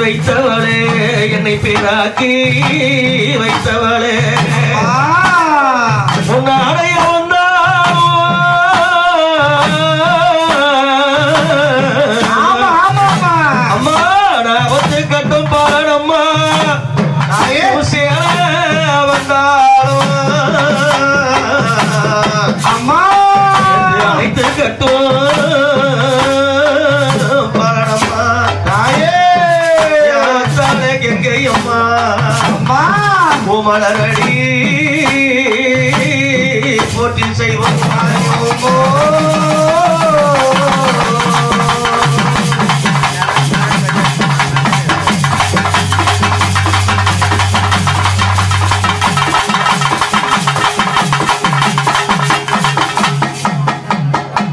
வைத்தவளே என்னை பேராக்கி வைத்தவளே உன்னாடைய வந்தா அம்மா நான் வந்து கட்டும் பாடம்மா வந்தாலும் அம்மா அழைத்து கட்டும் பாடம்மா தாயே கெங்கையம்மா அம்மா பூமலரடி போட்டி செய்வோம்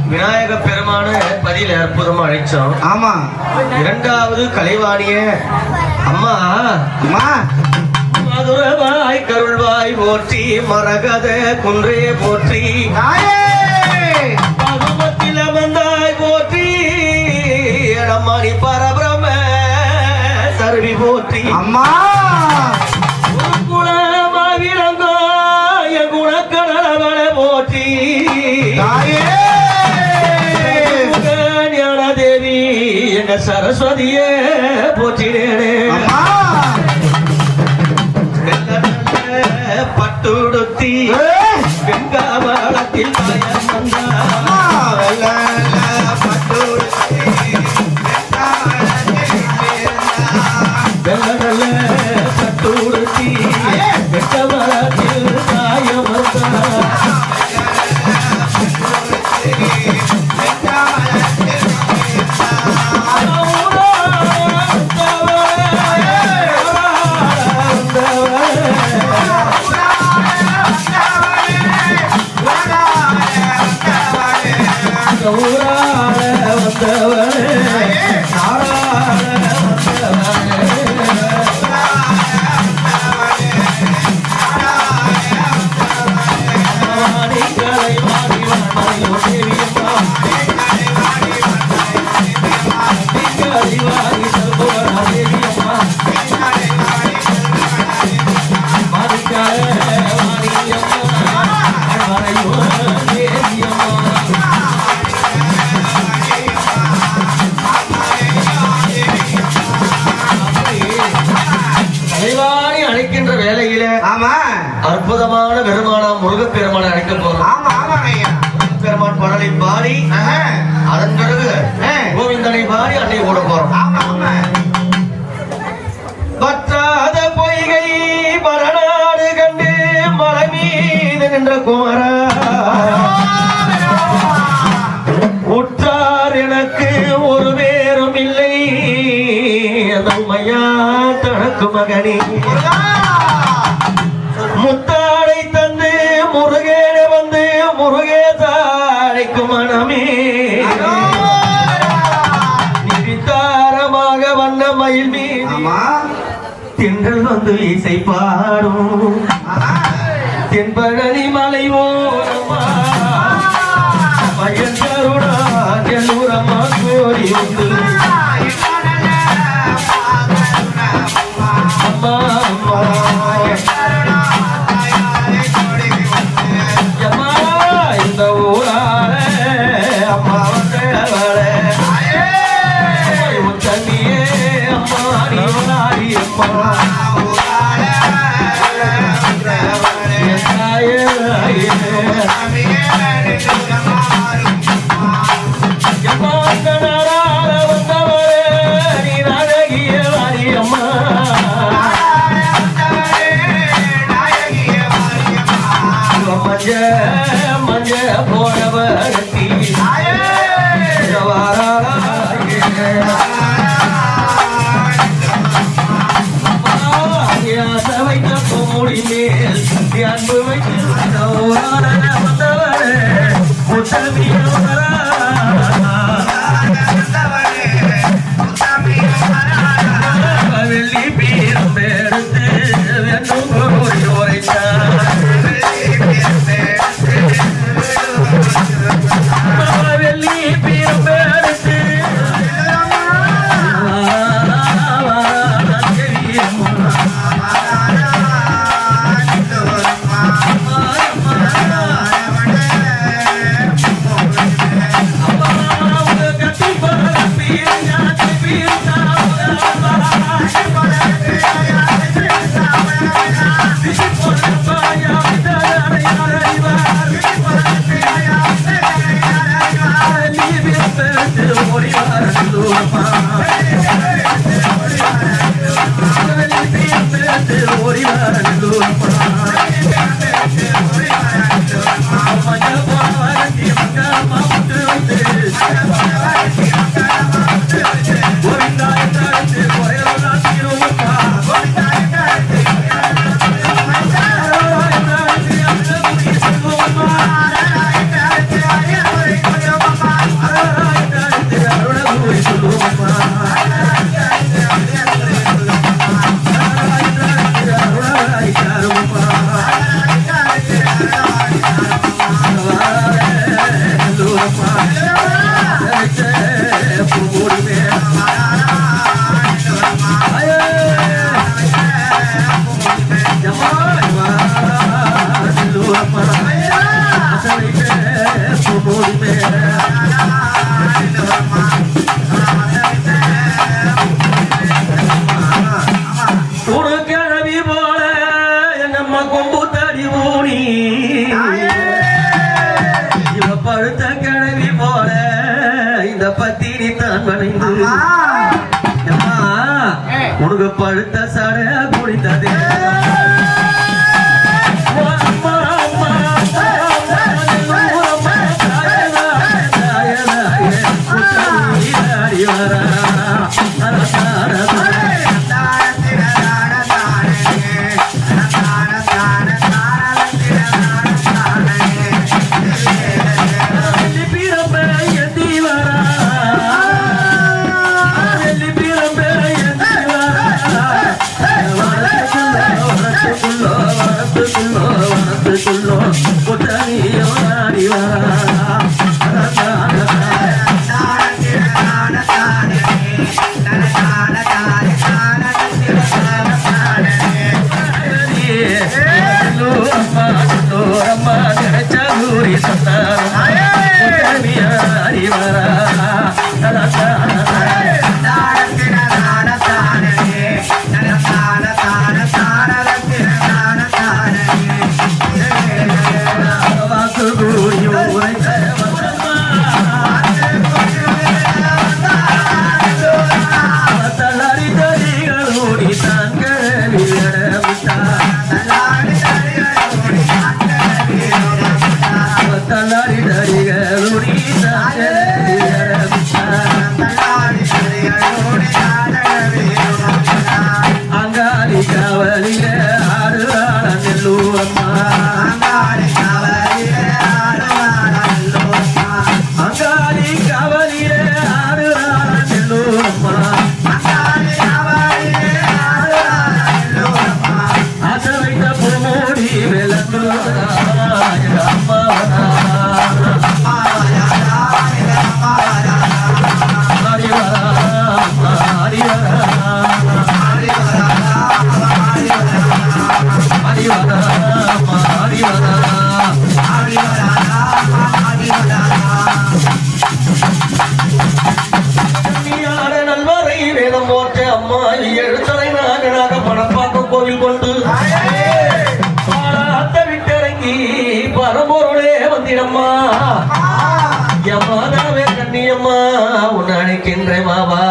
விநாயக பெருமான பதில அற்புதமா அழைச்சோம். ஆமா, இரண்டாவது கலைவாணிய அம்மா அம்மா மதுரவாய் கருள்வாய் போற்றி மரகத குன்றே போற்றி பகுமத்தில் அமர்ந்தாய் போற்றி இடமணி பரபிரம சருவி போற்றி அம்மா குணமாவிலங்கோ என் குணக்கடலவள போற்றி தேவி எங்க சரஸ்வதியே போற்றினேனே பட்டுடுத்தி வெங்காவளத்தில் பயம் வந்தா பட்டுடுத்தி வெள்ளடல பட்டுடுத்தி வெங்கவளத்தில் காயம் வந்தா அற்புதமான பெருமானாம் முருகப்பெருமானை அழைக்க போறோம். பெருமான் பாடலை பாடி அதன் பிறகு கோவிந்தனை பாடி அன்னை ஓட போறோம். பற்றாத பொய்கை பரநாடு கண்டு மலை மீது நின்ற குமரா உற்றார் எனக்கு ஒரு பேரும் இல்லை உமையா தனக்கு மகனே முத்தாடை தந்து முருகேன வந்து முருகேசாடைக்கு மனமே நிரித்தாரமாக வண்ண மயில் மீது திங்கள் வந்து இசை பாடும் தென்பழனி மலை ஓரமா மயன் கருணா எல்லூரம்மா கோரி உண்டு அம்மா அம்மா இந்த ஊரால அம்மா வந்தவளே தண்ணியே அம்மா நீ அம்மா மஞ்ச போனவரத்தி வைத்த மூடி மேல் அன்பு வைத்து வந்தவரே வெள்ளி பீரம் எடுத்து வேண்டும் உரைத்தார் பூமூடி மேல ஒரு கிழவி போல நம்ம கொம்பு தடி ஊனி இவ பழுத்த கிழவி போல இந்த பத்தினி தான் வளைந்து உனக்கு பழுத்த சட குடித்ததே கோவில் கொண்டு பாலாத்த விட்டிறங்கி பரம்பொருளே வந்திடம்மா யமாதாவே கண்ணியம்மா உன்னை அழைக்கின்ற மாவா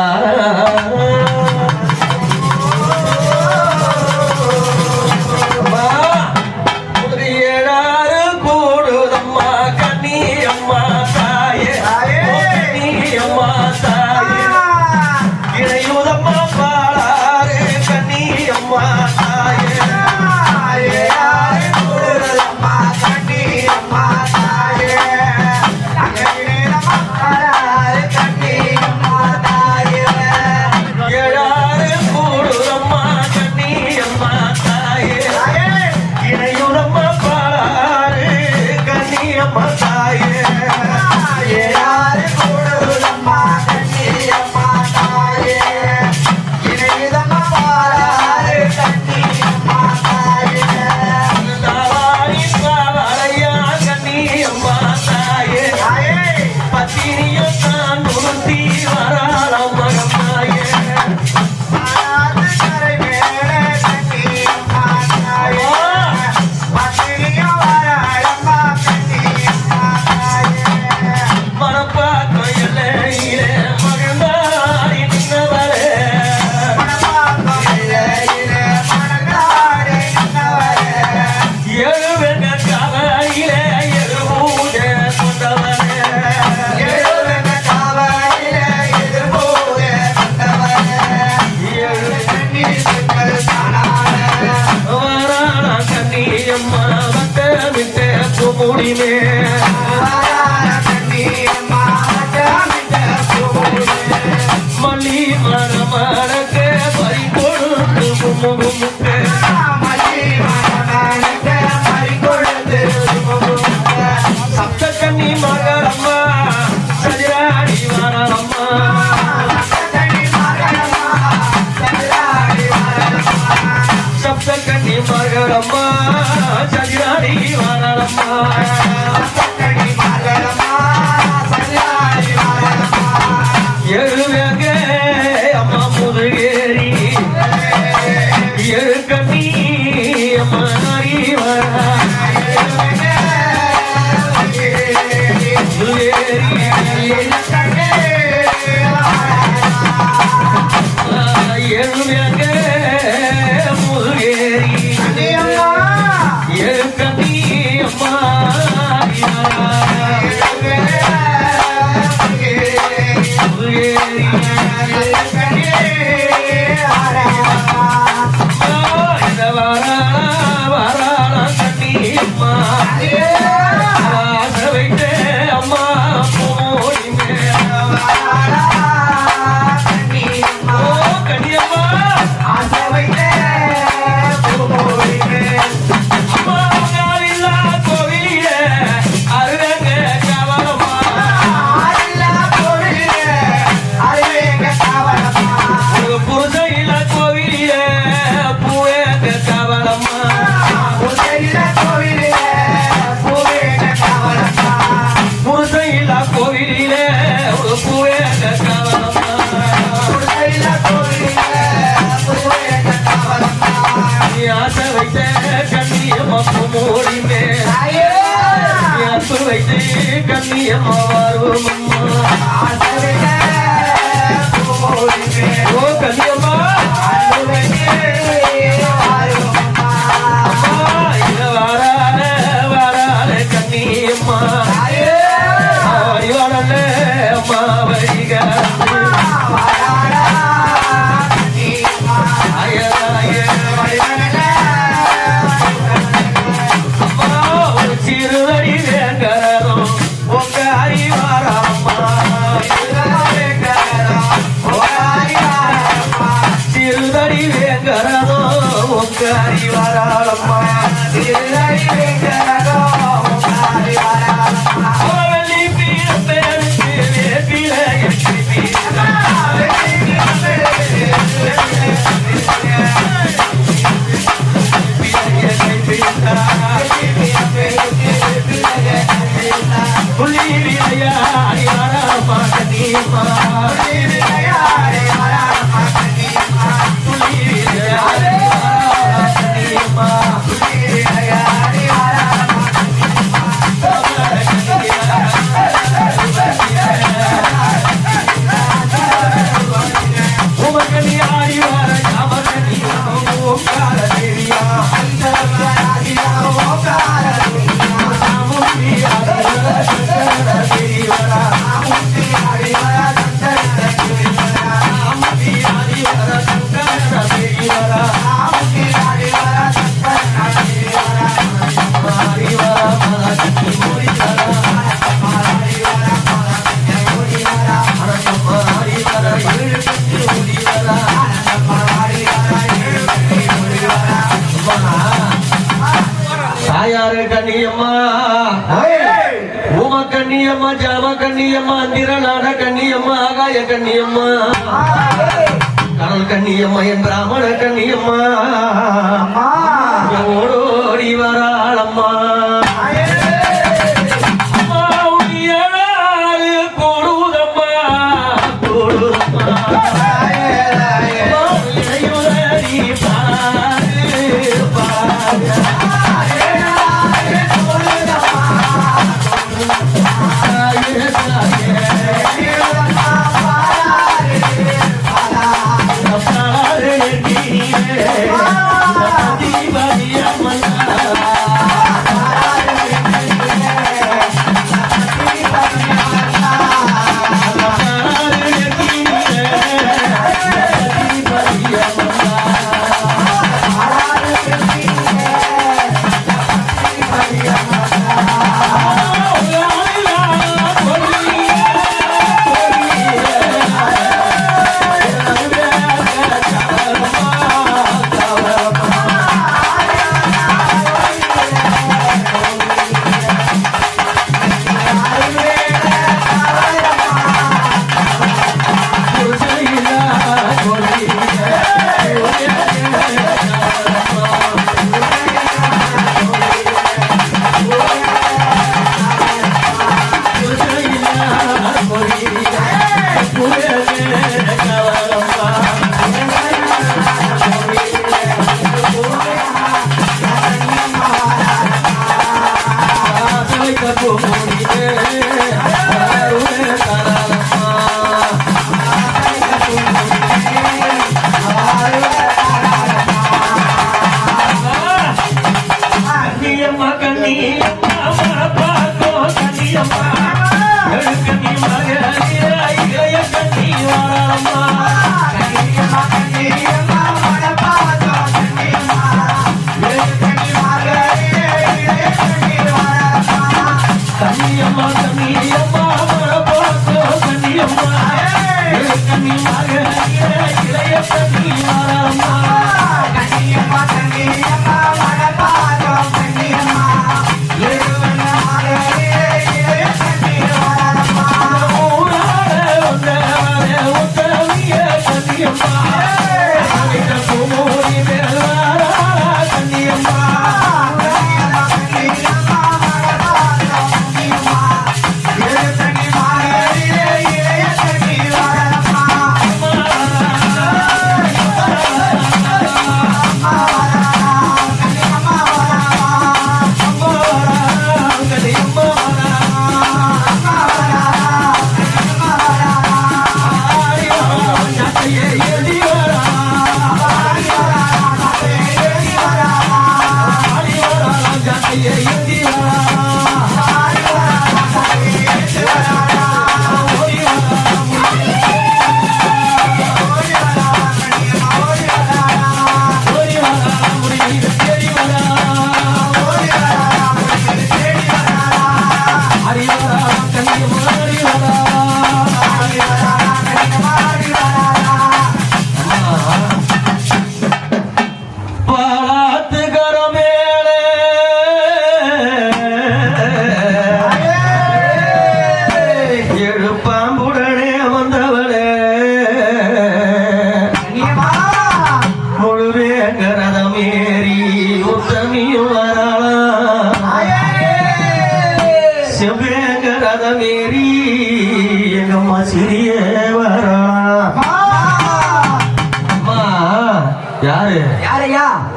எழு கண்ணியம்மா ஜாம கண்ணியம்மா திரளான கண்ணியம்மா ஆகாய கண்ணியம்மா கடல் கண்ணியம்மா என் பிராமண கண்ணியம்மா ஓடோடி வராளம்மா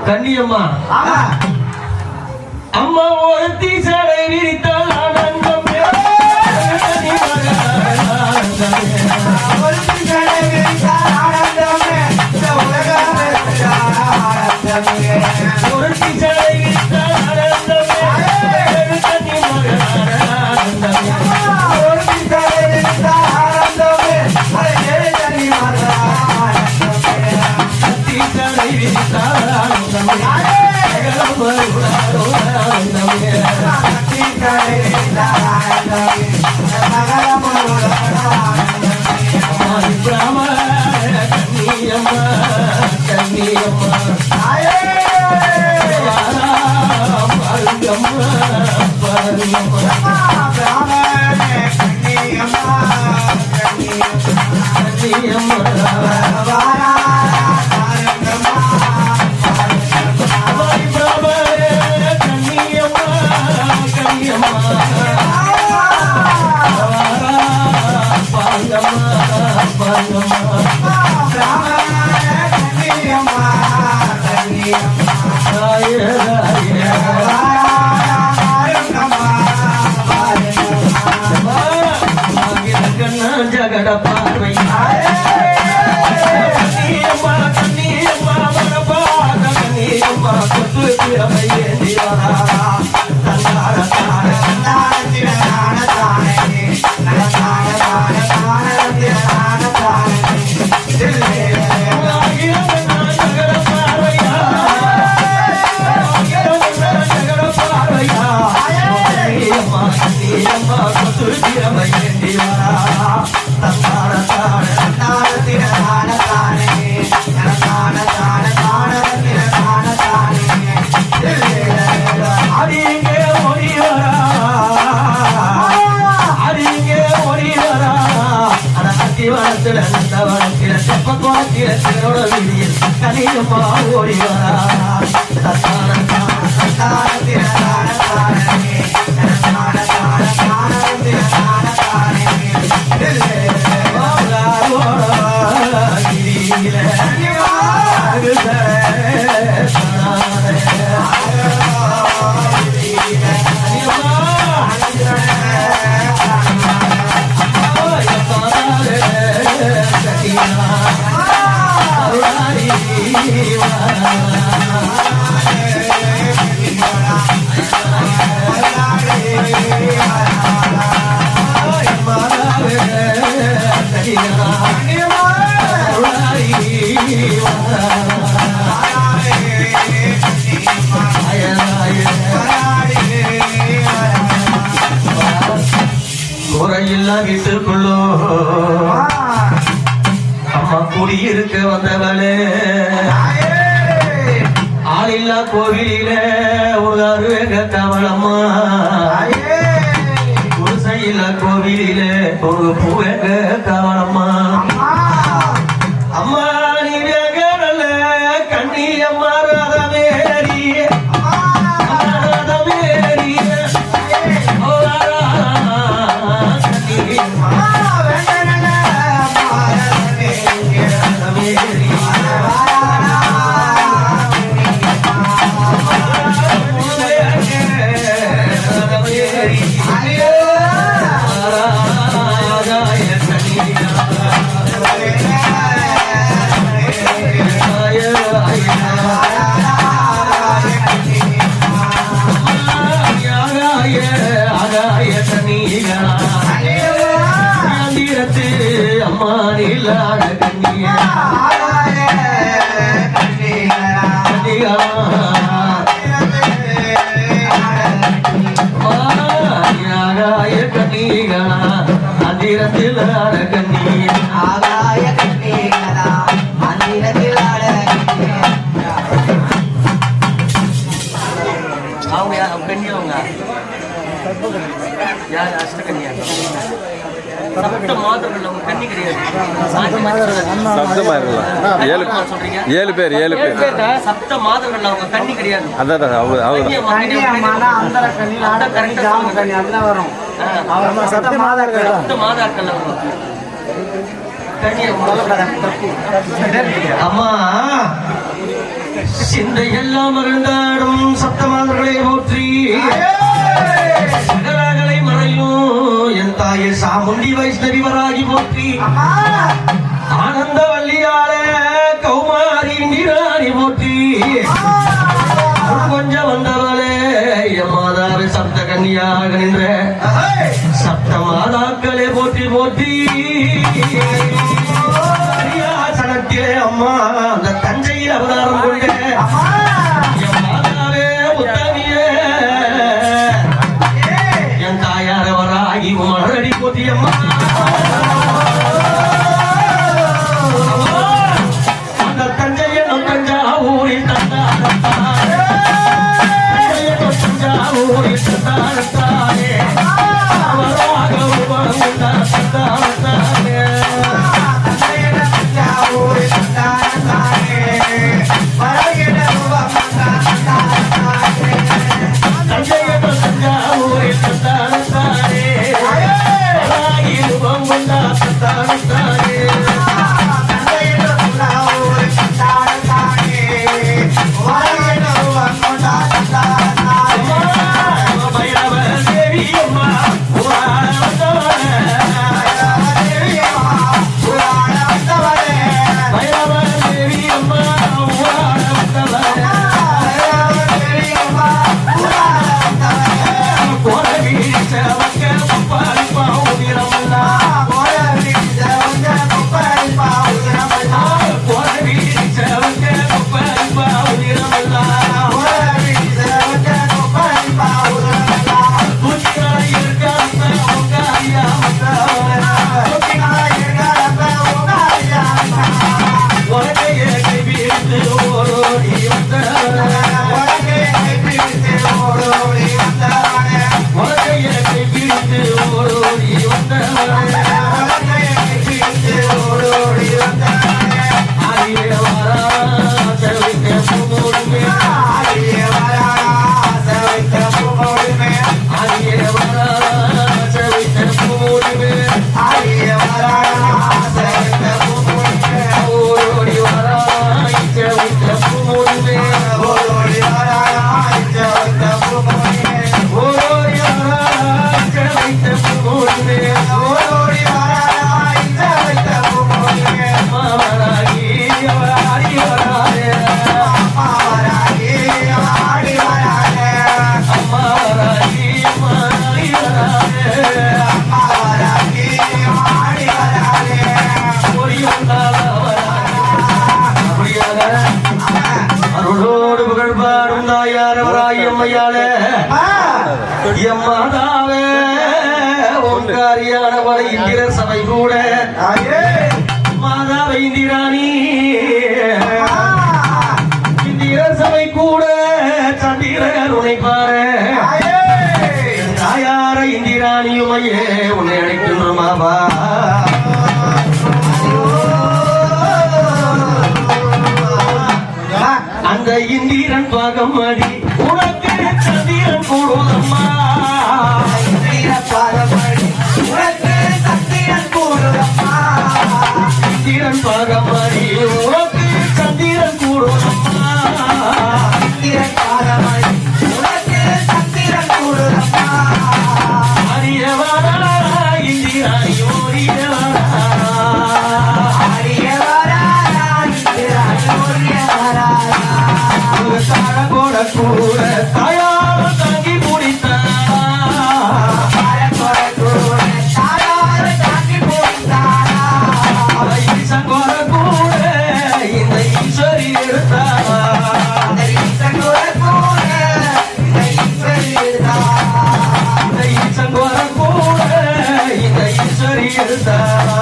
கண்ணியம்மா அம்மா ஒருத்தி சடை விரித்தால் ஆனந்தம் ஒருத்தி சடை விரித்தால் ஆனந்தம் ஒருத்தி சடை விரித்தால் ஆனந்தம் ஒருத்தி சடை விரித்தால் ஆனந்தம் ஜகட பார்வை குறையில்லா வீட்டுக்குள்ளோ அம்மா குடியிருக்க வந்தவளே ஆளில்லா கோவிலில ஒரு அருவேக கவலம்மா குடிசையில்லா கோவிலில ஒரு பூவேக கவலம்மா அம்மா நீ வேக நல்ல கண்ணி அம்மா ராதமேரி அம்மா நீலாட கண்ணியா கண்ணியா அதிரத்தில் ஆட கண்ணியா ஆகாய கண்ணிகளா அதிரத்தில் ஆட அவங்க கண்ணியவங்க யார் அஷ்டகன்யா சப்த மாதர்கள் அவங்க கண்ணி கிடையாது ஏழு பேர் சப்த மாதர்கள் அவங்க கண்ணி கிடையாது அதான் சப்த மாதாக்கள் அம்மா சிந்தை எல்லாம் மருந்தாடும் சப்த மாதர்களை போற்றி சகலகளை மறையும் என் தாயை சாமுண்டி வைஷ்ணவி வராகி போற்றி ஆனந்த வள்ளியாள கௌமாரி நீராணி போற்றி கொஞ்சம் வந்தவளே என் மாதாவை சப்த கன்னியாக நின்ற சப்த மாதாக்களே போற்றி போற்றி சனத்திலே அம்மா அந்த தஞ்சையில் அவதாரம் கொண்ட என் மாதாவே உத்தமியே என் தாயார வராகி மலரடி போற்றி அம்மா அந்த தஞ்சையை தஞ்சாவூரில் தஞ்சாவூரில் தந்தாரே அவராக தந்தாரே சிவகாரியானவளை இந்திர சபை கூட மாதா வைந்திராணி இந்திர சபை கூட சந்திரன் உன்னை பாரு தாயார இந்திராணியுமையே உன்னை அழைக்கின்றோம் மாவா அந்த இந்திரன் பாகம் அடி உனக்கு சந்திரன் கூடுதம்மா சந்திரன் பாகம் அடி உனக்கு சந்திரன் கூடுதம்மா அரியவாரா இந்திராணி கூட கூட தாயார தாங்கி முடித்தாரா ஈசங்கோர கூட இந்த ஈஸ்வரி எடுத்தாரா இந்த ஈசங்கோர கூட இந்த ஈஸ்வரி எடுத்தாரா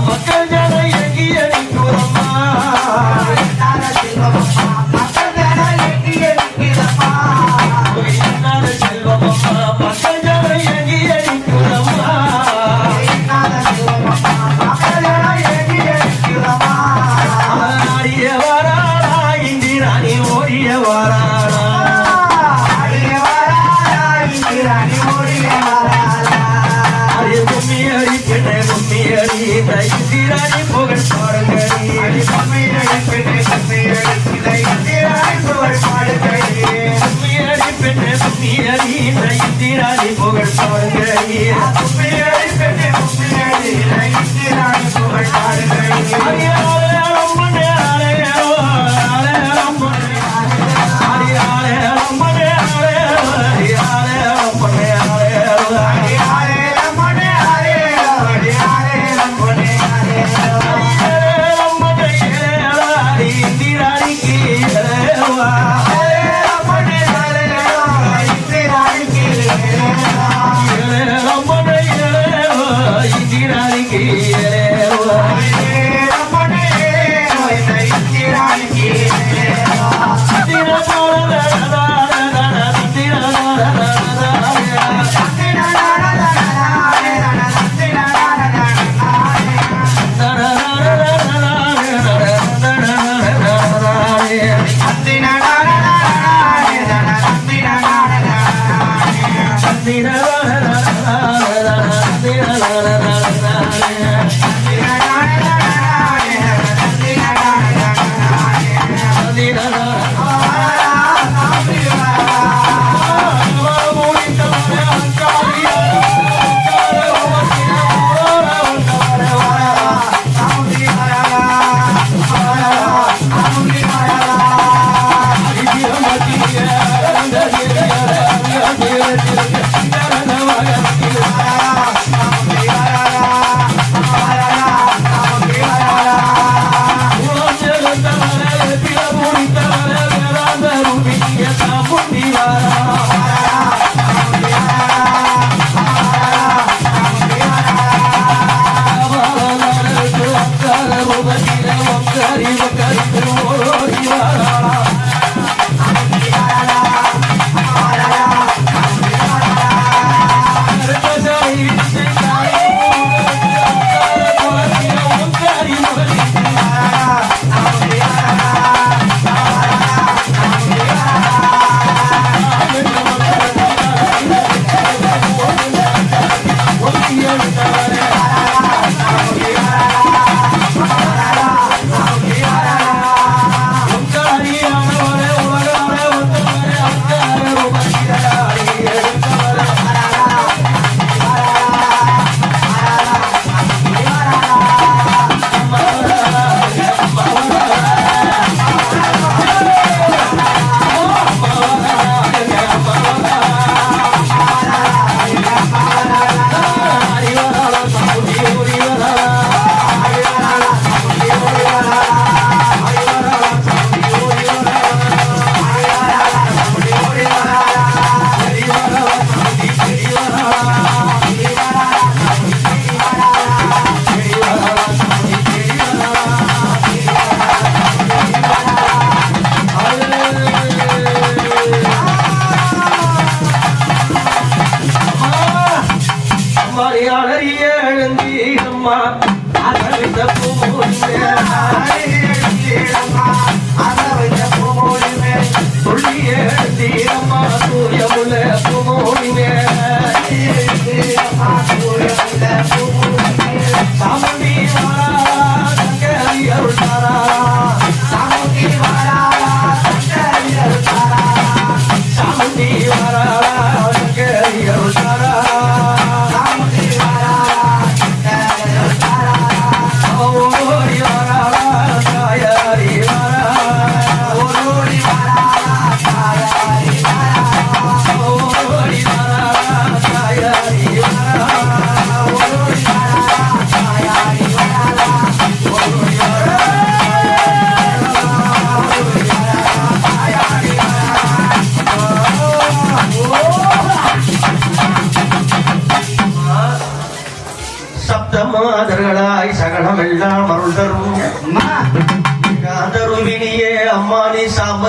மக்கள் ஜன எங்கி அடிக்குறம்மா செல்வமம்மா மக்கள் ஜன எங்கி அடிக்குறம்மா ஆடிய வாராளா இந்திராணி ஓடிய வாராளா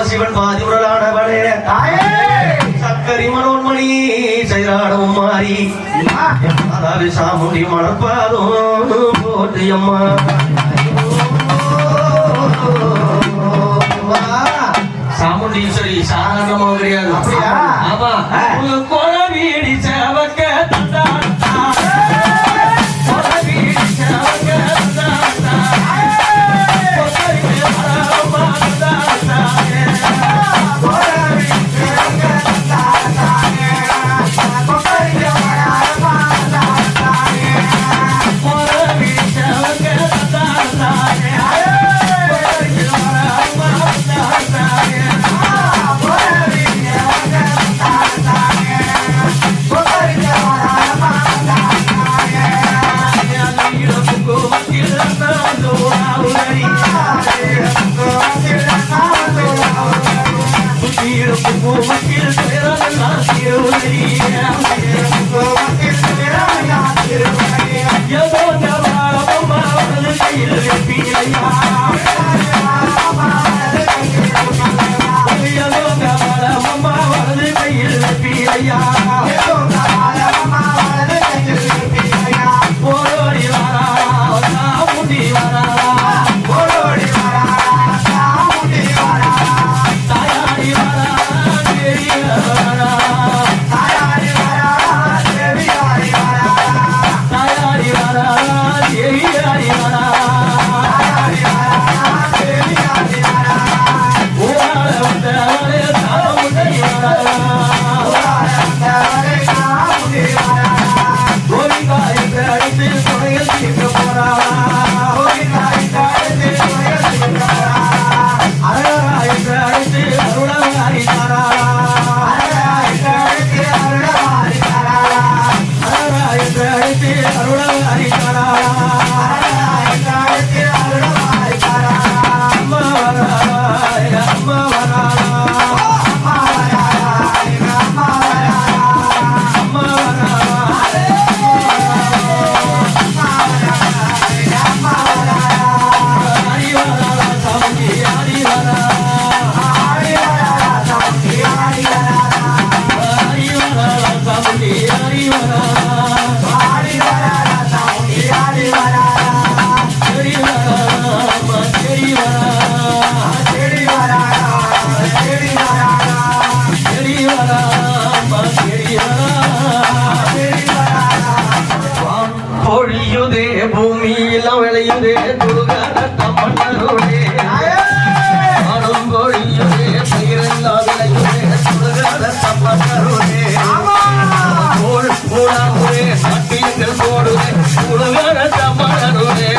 பரமசிவன் பாதிமுரலானவளே சக்கரி மனோன்மணி செயலாடவும் மாறி அதாவது சாமுண்டி மணப்பாதும் போற்றியம்மா சாமுண்டீஸ்வரி சாதாரணமா கிடையாது. ஆமா கொல வீடி சேவக்க பொழியுதே பூமியெல்லாம் விளையுதே துருகாரத்தம்மன்னருளே ஆனும் பொழியுதே பயிரெல்லாம் விளையுதே துருகாரத்தம்மன்னருளே போடாமுரே சட்டியங்கள் போடுதே துருகாரத்தம்மன்னருளே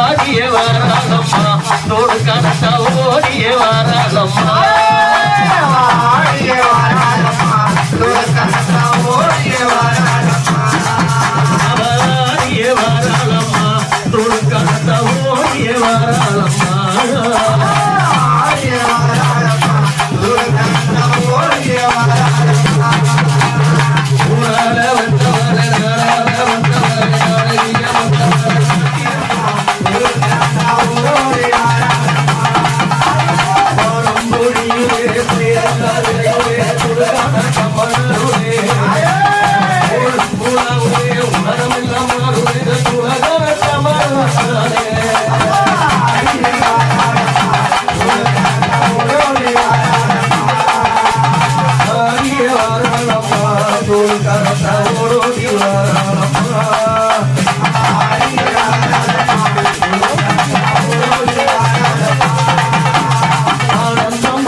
ஆடிய வாராகம்மா தோடு கனத்த ஓடிய வாராகம்மா ஆடிய வாராகம்மா தோடு கனத்த ஓடிய வாராகம்மா வாராளம்மா துடுக்கத்த ஓடிய வாராளம்மா ஊரால வந்தவளே நாளால வந்தவளே ஆனந்தம்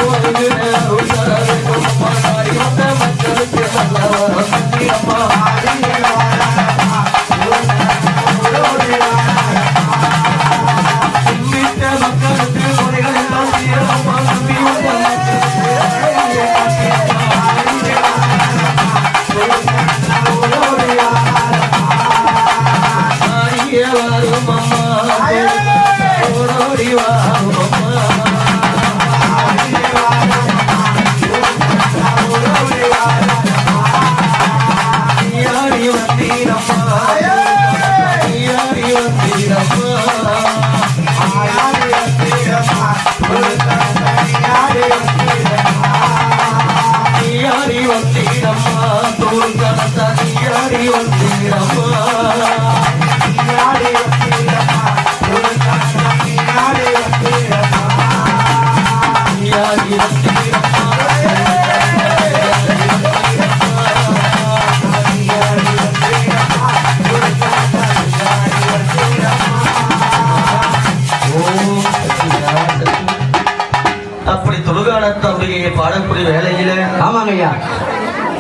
மூகாம்பிகையை பாடக்கூடிய வேலையில ஆமாங்க ஐயா.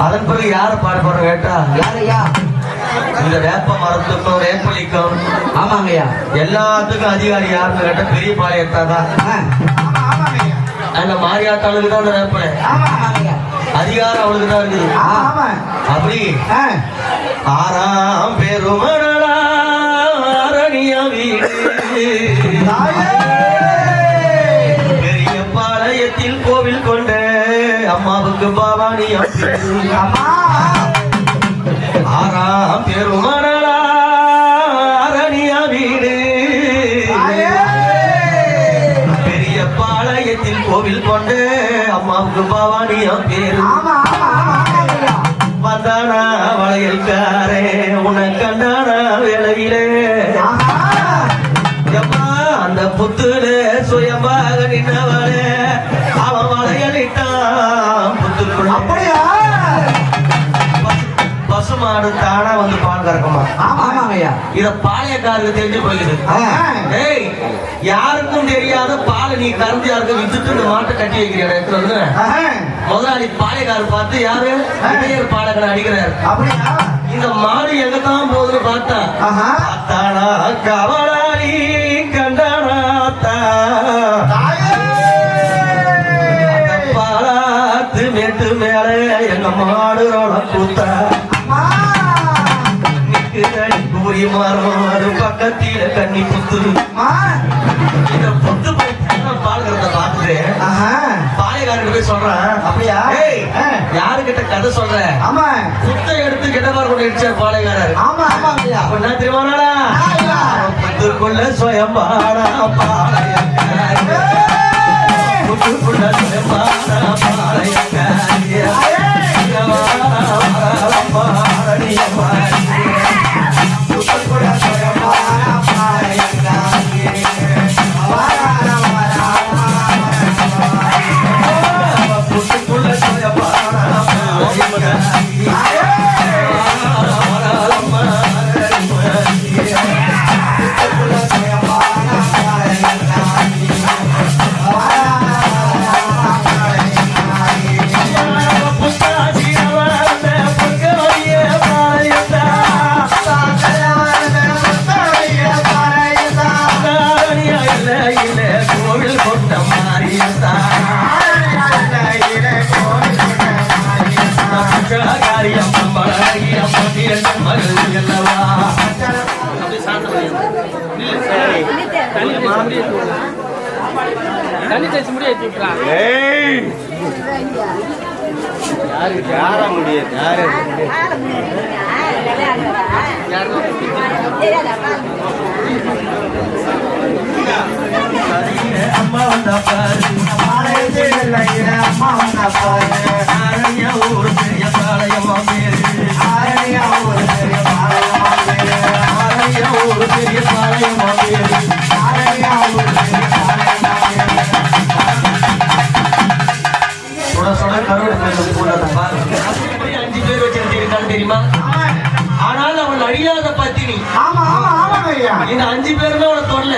அதன் பிறகு யாரை பாட போறோம் கேட்டா யாரையா? இந்த வேப்ப மரத்துக்கும் வேப்பலிக்கும் ஆமாங்க ஐயா. எல்லாத்துக்கும் அதிகாரி யாருன்னு கேட்டா பெரிய பாளையத்தாதான். ஆமாங்க ஐயா. அந்த மாரியாத்தாளுக்கு தான் அந்த வேப்பனை ஆமாங்க ஐயா. அதிகாரம் அவளுக்கு தான் இருக்குது. ஆமா. அப்படி ஆறாம் பெருமணலாரணியா வீடு பெரிய பாளையத்தில் கோவில் கொண்ட அம்மாவுக்கு பவானி அம்மா. ஆறாம் பெருமணலாரணியா வீடு பெரிய பாளையத்தில் கோவில் கொண்டு அம்மாவுக்கு பவானியா பேரு. ஆமா ஆமா ஆமா ஐயா. வந்தானா வளையல்காரே உன்னை கண்டானா வேலையிலே எம்மா அந்த புத்துல சுயமாக நின்னவளே அவன் வளையலிட்டான் புத்துக்குள்ள. அப்படியா? பசுமாடு தானா வந்து பால் கறக்குமா? ஆமாங்க ஐயா. இத பாளையக்காரருக்கு தெரிஞ்சு போயிடுது. ஏய் யாருக்கும் தெரியாத பாலை நீ கறந்து யாருக்கும் வித்துட்டு இந்த மாட்டை கட்டி வைக்கிற முதலாளி பாளையக்காரர் பார்த்து யாரு இடையர் பாலகனை அடிக்கிறார். அப்படியா? இந்த மாடு எங்கதான் போகுதுன்னு பார்த்தா அத்தானா கவலாளி கண்டானா பாலாத்து மேட்டு மேல எங்க மாடுறோட கூத்தா கூறி மாறும் அது பக்கத்தில கண்ணி புத்து இந்த புத்து பாலுகிறத பார்த்துட்டு பாளையக்காரன் போய் சொல்றான். அப்படியா? யாருகிட்ட கதை சொல்ற? ஆமா. புத்தை எடுத்து கிட்டபார் கொண்டு இடிச்சார் பாளையக்காரர். ஆமா ஆமா ஐயா. அப்படின்னா திருவானா புத்துக்குள்ள சுயம்பாடா பாளையக்காரி புத்துக்குள்ள சுயம்பாடா பாளையக்காரி தண்ணி தேய்ச்சி முடிய யார முடியாது அம்மா வந்தா பாரு அம்மா வந்தா பாரு ஆரணியா ஊரு பெரிய பாளையமா பேரு ஆரணியா ஊரு பெரிய பாளையமா பேரு ஆரணியா ஊரு பெரிய பாளையமா பேரு ஆரணியா ஊரு பெரிய பாளையமா பேரு சுட சுட கருடு பேரு கூடாது பாரு 5 பேர் வச்சிருக்கான்னு தெரியுமா? ஆனால் அவள் அழியாத பத்தினி. ஆமா ஆமா ஆமாங்க ஐயா. இந்த 5 பேருமே அவளை தொடல.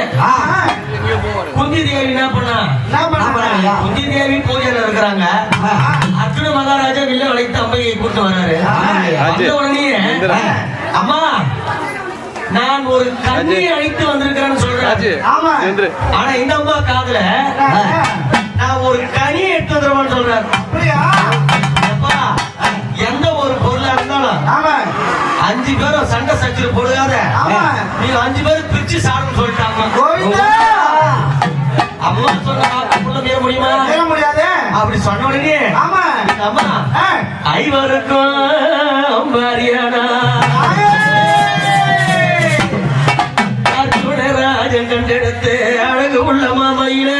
குந்தி தேவி என்ன பண்ணா? குந்தி தேவி பூஜையில இருக்கிறாங்க. அர்ஜுன மகாராஜா வில்ல வளைத்து அம்பையை கூட்டு வர்றாரு. அந்த உடனே அம்மா நான் ஒரு கண்ணியை அழைத்து வந்திருக்கிறேன்னு சொல்றேன். ஆனா இந்த அம்மா காதுல நான் ஒரு கனியை எடுத்து வந்துருவேன்னு சொல்றாரு. எந்த ஒரு பொருளா இருந்தாலும் 5 பேரும் சண்டை சச்சிரு போடுகாத நீ 5 பேரும் பிரிச்சு சாப்பிடும் சொல்லிட்டாங்க. அம்மா சொன்ன வாக்குள்ள மீற முடியுமா? முடியாது. அப்படி சொன்ன உடனே அம்மா ஐவருக்கும் பாரியானா ராஜன் கண்டெடுத்து அழகு உள்ள மாமையில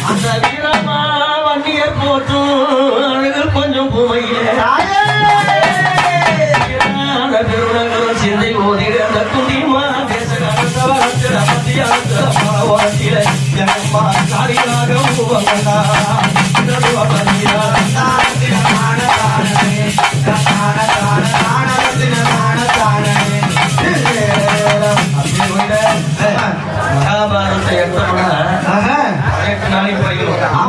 அந்த வீரமா வன்னியர் போற்றும் அழகு கொஞ்சம் பூமையில பெருநகரம் சிந்தை ஓதிட அந்த குண்டிமா மகாபாரத்தை எடுத்தோம்னா 8 நாளைக்கு படிக்கணும்.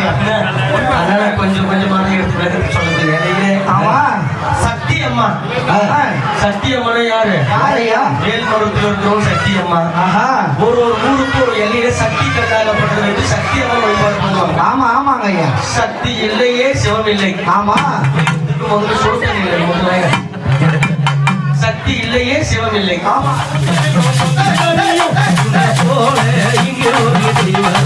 அதனால கொஞ்சம் கொஞ்சமாக எடுத்து விளக்கத்தை சொல்லுங்க இடையிலே. ஆமா சக்தி அம்மா. சக்தி அம்மனை யாரு? யாரையா? மேல்மருவத்தில் இருக்கிறோம் சக்தி அம்மா. ஆஹா ஒரு ஊருக்கு ஒரு எல்லையில சக்தி கட்டாகப்பட்டது வைத்து சக்தி அம்மன் வழிபாடு பண்ணுவாங்க. ஆமா ஆமாங்க ஐயா. சக்தி இல்லையே சிவம் இல்லை. ஆமா முதல்ல சொல்றேன். சக்தி இல்லையே சிவம் இல்லை. ஆமா இங்கே ஒரு தெய்வம்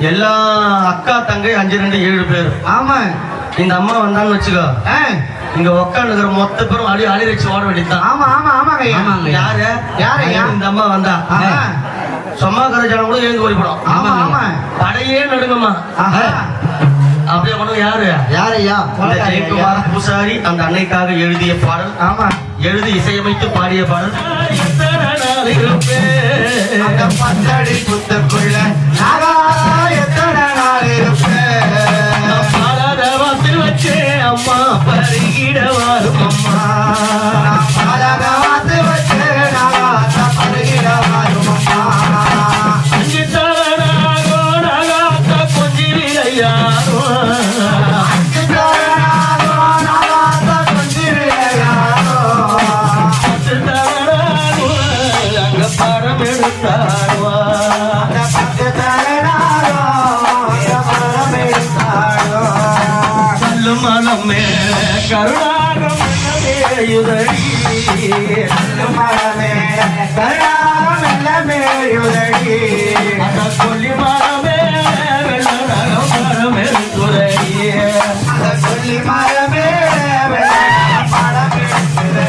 எல்லா அக்கா தங்கை 5 2 7 பேர். ஆமா இந்த அம்மா வந்தான்னு வச்சுக்கோ, இங்க உக்காந்துக்கிற மொத்த பேரும் அழி அழிச்சு ஓட வேண்டியதுதான். ஆமா ஆமா ஆமாங்க ஐயா. யாரு யாரையா? இந்த அம்மா வந்தா சொம்மாக்கிற ஜனம் கூட எழுந்து ஓடிப்படும். ஆமா ஆமா படையே நடுங்கம்மா. அப்படியே பண்ணும். யாரு? யாரையா? ஜெயக்குமார் பூசாரி அந்த அன்னைக்காக எழுதிய பாடல். ஆமா எழுதி இசையமைத்து பாடிய பாடல். அந்த பத்தடி புத்துக்குள்ள நாகா எத்தனை நாள் இருப்பேன். பாடாத வாத்து வச்சே அம்மா பருகிட வரும் அம்மா. பாடாத வாத்து வச்சு நாகா பருகிட வரும் அம்மா. அஞ்சு தவறாகோ நகாத்த கொஞ்சி விளையாடோ. அஞ்சு தவறாகோ நகாத்த கொஞ்சி விளையாடோ. பத்து தவறாகோ அங்க படம் எடுத்தாடுவா. அந்த பத்து தவறாகோ படம் எடுத்தாடோ. கல்லு மனமே கருணாகம் யுதடி. மரமே கருணாகம் எல்லாமே யுதடி. அந்த கொல்லி மரமே வெள்ளம் மரமே துறை. அந்த சொல்லி மரமே படம் எடுத்துரை.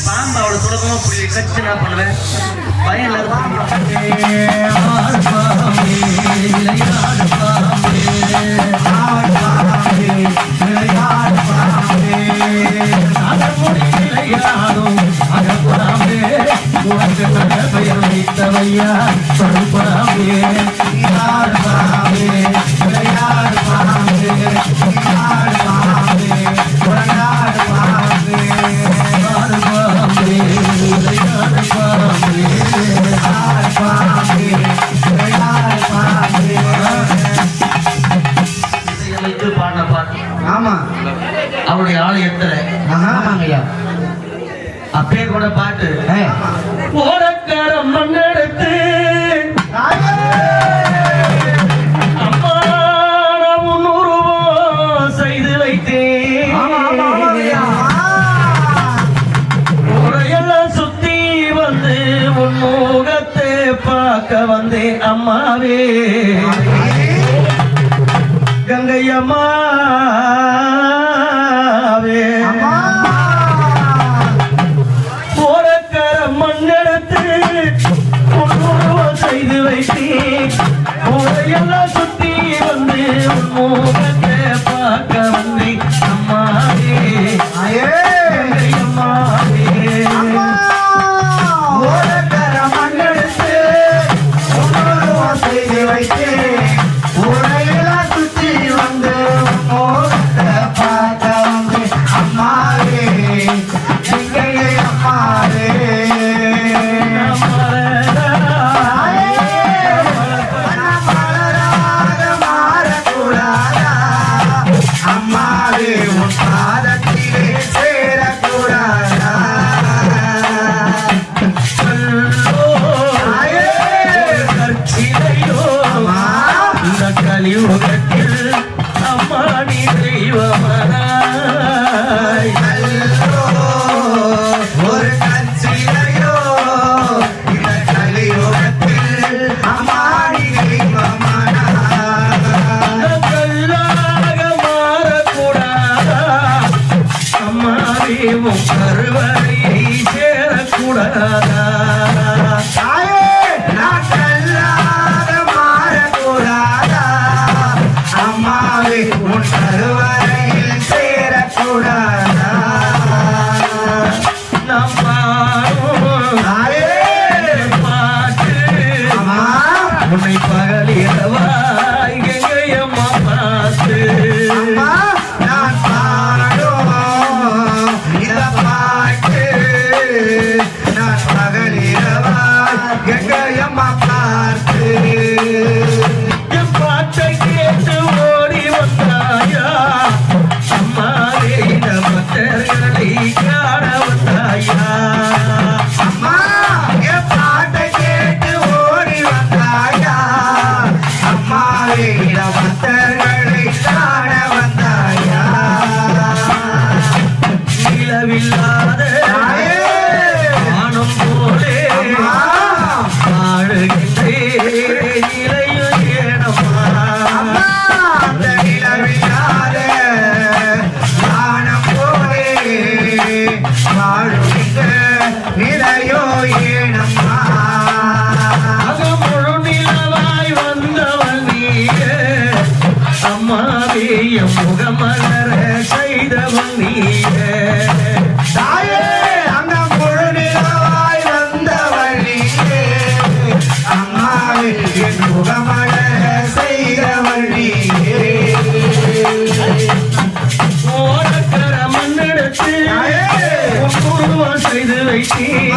பாம்பு அவ்வளவு சுலபமா புள்ளி கட்சி நான் பண்ணுவேன். பயம் பெயர் வைத்தவையா பருப்பாமே. பாடின பாட்டு. ஆமா அவருடைய ஆலயத்துல ஆமாங்கய்யா. அப்பேர் கூட பாட்டு. ஓடக்காரம் மண்ணெடுத்து அம்மா நான் 300 ரூபாய் செய்து வைத்தேன். ஊரையெல்லாம் சுத்தி வந்து உன் முகத்தை பார்க்க வந்தேன் அம்மாவே. கங்கை அம்மாவே செய்து வைத்தேன்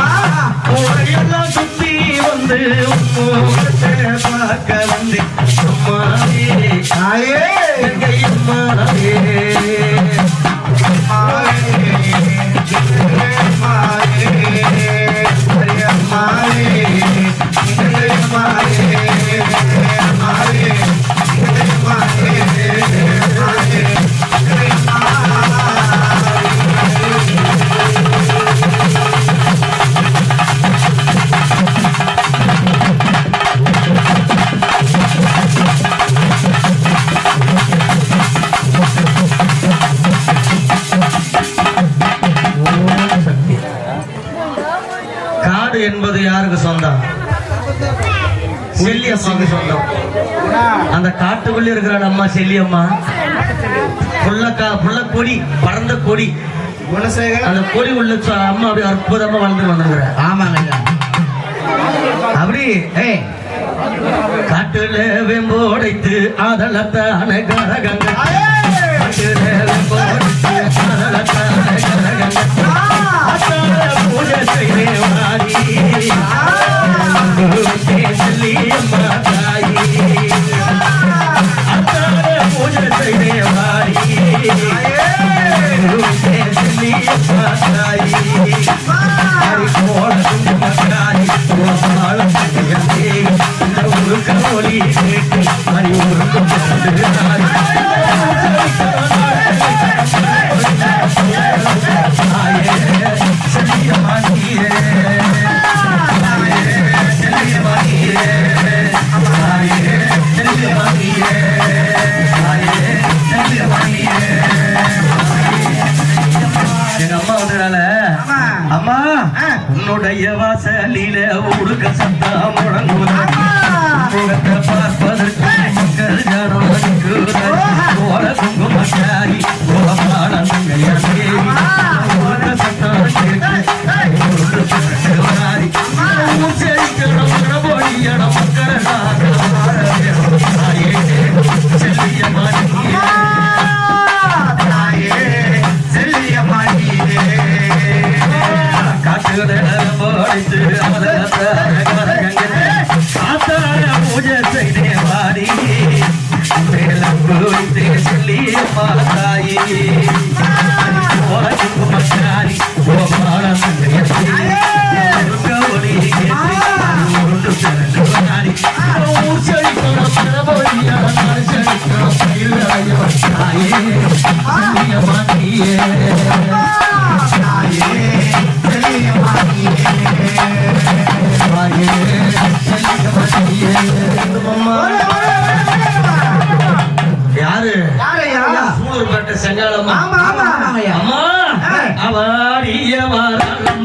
உலகெல்லாம் சுத்தி வந்து உம்மோகத்தை பார்க்க வந்தேன் அம்மாவே தாயே எங்கை அம்மாவே காடு என்பது யாருக்கு சொந்தம்? செல்லியம்மாவுக்கு சொந்தம். அந்த காட்டுக்குள்ள இருக்கிற அம்மா செல்லியம்மா புள்ள கொடி பறந்த கொடி அந்த கொடி உள்ள அம்மா அப்படி அற்புதமா வளர்ந்து வந்துங்கிற. ஆமாங்க அப்படி காட்டுல வெம்போடைத்து அதலத்தான கரகங்க காட்டுல வெம்போடைத்து அதலத்தான கரகங்க பூஜை செய்தே வாரி செல்லியம்மா தாயி அத்தான பூஜை செய்தே வாரி செல்லியம்மா தாயி ஹரி போல மக்காரி ஒரு கரோலி கேட்டு ஹரி ஒரு எங்க அம்மா வந்ததால அம்மா உன்னுடைய வாசலில உடுக்க சத்தம் முழங்குவதற்கு பார்ப்பதற்கு மக்கள் ஜனம் போல குங்குமக்காரி சத்தம் பூஜை செய்தே வாடி செல்லியம்மா தாயி குங்குமக்காரி யாரு சூலூர்பேட்டை செங்காலம்மா அம்மா அவாடிய வாராளம்மா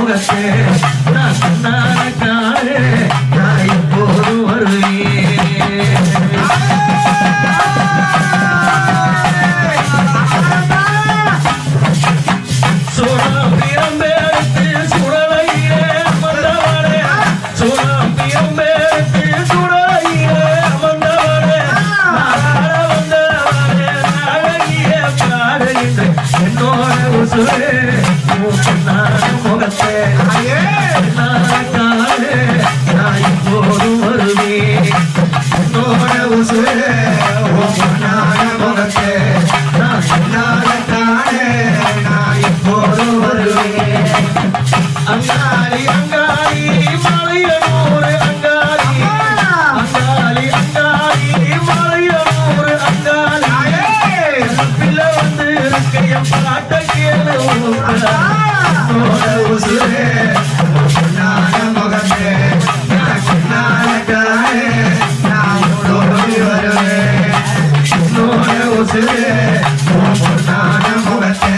முகத்தே நான் கண்ணானக்காரே நான் எப்போதும் வருவேன் சுடம்பிரம்பேத்து சுடலையிலே அமர்ந்தவளே சுடம்பிரம்பேத்து சுடலையிலே அமர்ந்தவளே நாட வந்தவளே அழகிய பாடுகின்ற என்னோட உசுரே முகத்தே நானே நான் இப்போதும் வருவேன் என்னோட உசுரே முகத்தே நான் இப்போதும் வருவேன் அங்காளி அங்காளி மலையனூர் அங்காளி அங்காளி அங்காளி மலையனூர் அங்காளி பிள்ளை வந்து இருக்கைய பாட்ட கேளு உசுரே முகத்தே நான் வருவேன் உசுரே முகத்தே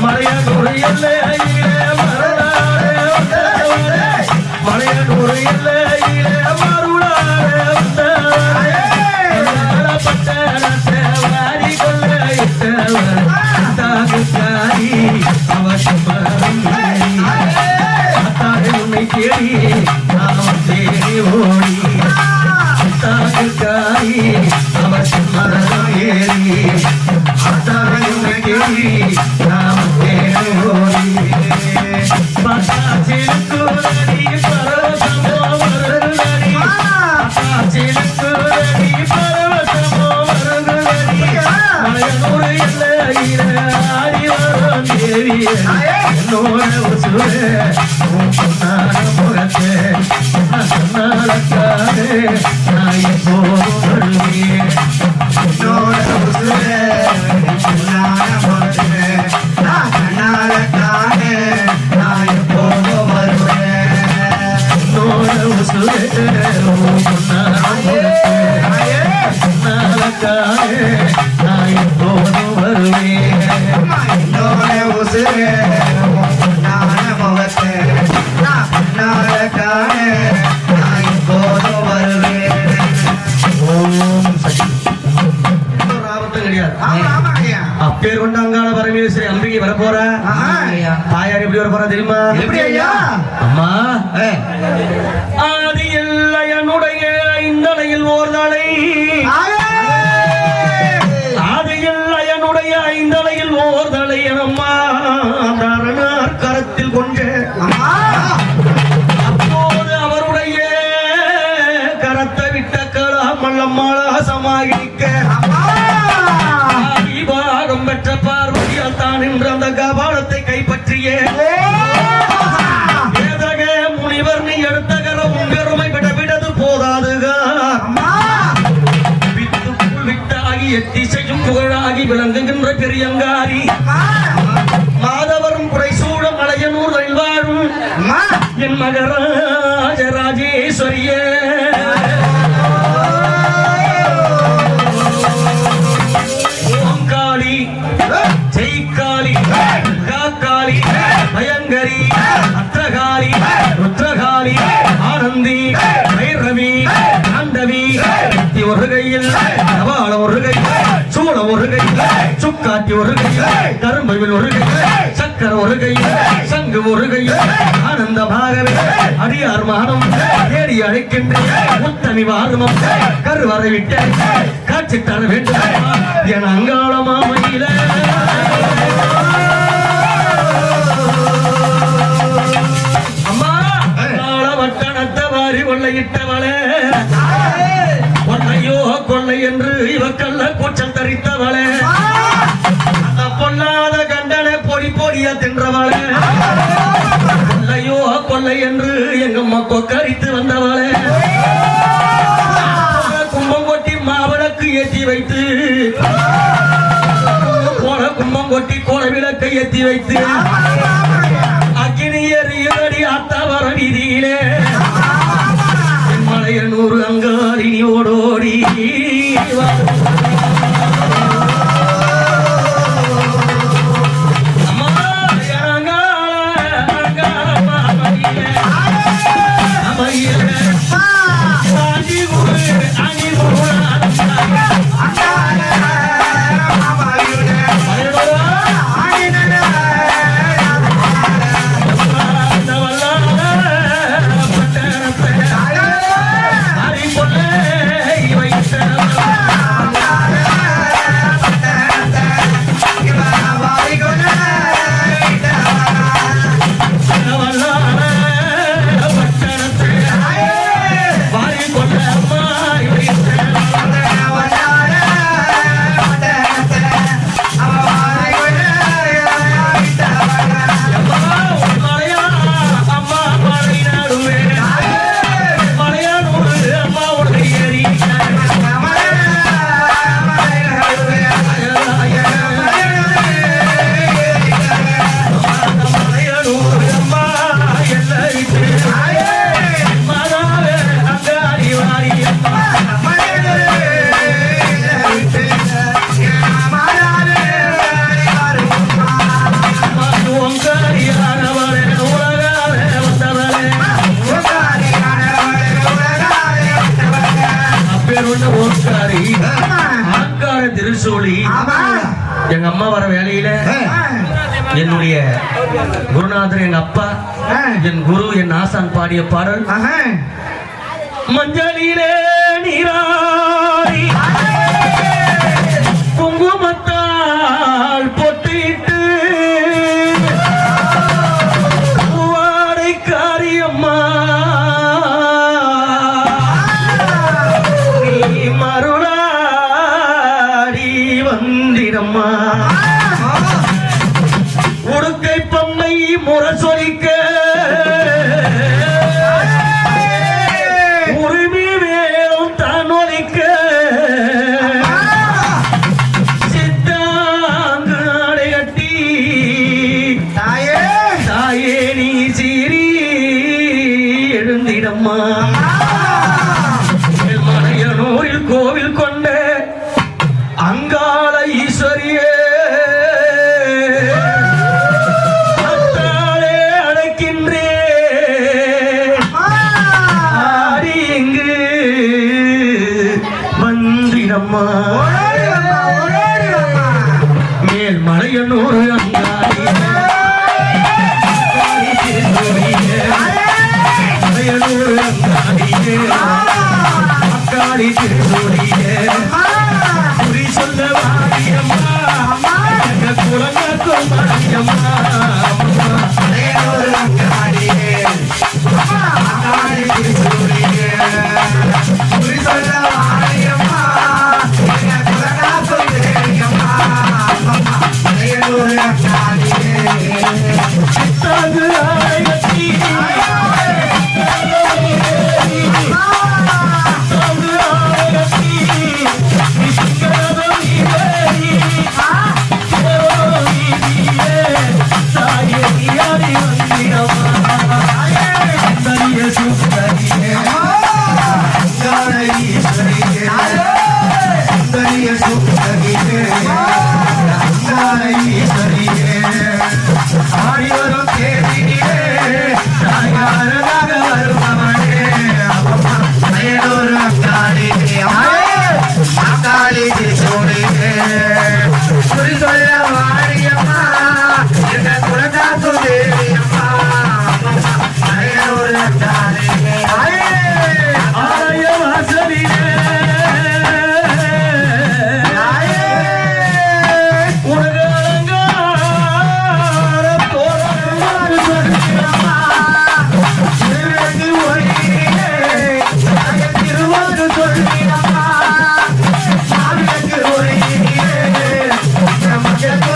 மலையனூர் எல்லையிலே மருளாரே மலையனூர் எல்லையிலே மருளாரே பட்டணத்தை வாரி கொள்ள இட்டவர் தாகுக்காரி அவசரம் உன்னை தேடி நாம் தேடி ஓடி தாகுக்காரி அவசரம் மரம் ஏறி உன்னை தேடி நாம் தேடி ஓடி பட்டாச்சிலுக்குரடி பரவசமோ வருடடி பட்டாச்சிலுக்குரடி பரவசமோ வருடடி மலையனூர் எல்லையிலே ஆடி வரும் தேவி என்னோட உசுரே முகத்தே நாளக்காரே நான் எப்போதும் வருவேன் என்னோட உசுரே முகத்தே நாளக்காரே நான் எப்போதும் வருவேன் என்னோட உசுரே நாளக்காரே நான் எப்போதும் வருவேன் என்னோட உசுரே முகத்தே நாளக்காரே நான் எப்போதும் வருவேன் ஓம் சக்தி அப்பேர் கொண்ட அங்காள பரமேஸ்வரி அம்பிகை வரப்போற தாயார் எப்படி வர போறா தெரியுமா எப்படி ஐயா அம்மா ஆதி என்னுடைய ஐந்தலையில் ஓர்தலை ஆதி என்னுடைய ஐந்தலையில் ஓர்தலை அம்மா தரணார் கரத்தில் கொண்ட அப்போது அவருடைய கரத்தை விட்ட கலாமல்லம்மாளாசமாகிக்க பாகம் பெற்ற பார்வதியால் தான் என்று அந்த கபாலத்தை கைப்பற்றிய முனிவர் நீ எடுத்த கரம் பெருமை விடவிடது போதாதுக வித்துக்குள் விட்டாகி எத்திசையும் புகழாகி விளங்குகின்ற பெரியங்காரி மாதவரும் புடைசூழ மலையனூரில் வாழும் என் மகராஜ ராஜேஸ்வரியே ஜெய்காளி காக்காளி பயங்கரி அத்திரகாளி ருத்ரகாளி ஆனந்தி பைரவி ஆண்டவி ஒரு கையில் கபால ஒரு கையில் சூளம் ஒரு கையில் சுக்காட்டி ஒரு கையில் கரும்பவில் ஒரு கையில் சக்கர ஒரு கையில் சங்கு ஒரு கையில் ஆனந்த பாகவே அடியார் மானம் தேடி அழைக்கின்ற முத்தமி வாருமம் கருவறை விட்ட காட்சி தர வேண்டும் என அங்காள மாமையில அம்மா வட்டணத்தை வாரி கொள்ளையிட்டவளே பொன்னையோ கொள்ளை என்று இவக்கல்ல கூச்சல் தரித்தவளே அந்த பொல்லாத கண்டனை பொடி பொடிய தின்றவளே கொள்ளையோ கொள்ளை என்று எங்கம்மா கொக்கரித்து வந்தவளே கும்பம் கொட்டி மாவிளக்கு ஏற்றி வைத்து கும்பம் கொட்டி கோல விளக்கை ஏற்றி வைத்து அக்கினி எறியடி அத்தவர வீதியிலே மலையனூர் அங்காரினி ஓடோடி வர வேலையில என்னுடைய குருநாதர் எங்க அப்பா என் குரு என் ஆசான் பாடிய பாடல் மஞ்சளிலே நீராடி குங்குமத்தால் பொட்டிட்டு பூவாடை காரியம்மா நீ மருளாடி வந்திடம்மா உடுக்கை பொம்மை முரசொலிக்க உரிமை வேணும் தான் ஒலிக்க சித்தாங்கு நாடை கட்டி தாயே நீ சீரி எழுந்திடம்மா மலையனூரில் கோவில் கொண்ட அங்காள ஈஸ்வரியே மேல் மலையனூர் அங்காடி மலையனூர் அங்காடியே அங்காடி திருச்சூடியே குறி சொல்ல வாரியம்மா எங்க குலங்காக்கும் மாரியம்மா மலையனூர் அங்காடியே அங்காடி திருச்சூடியே குறி சொல்ல வாரியம்மா Yeah.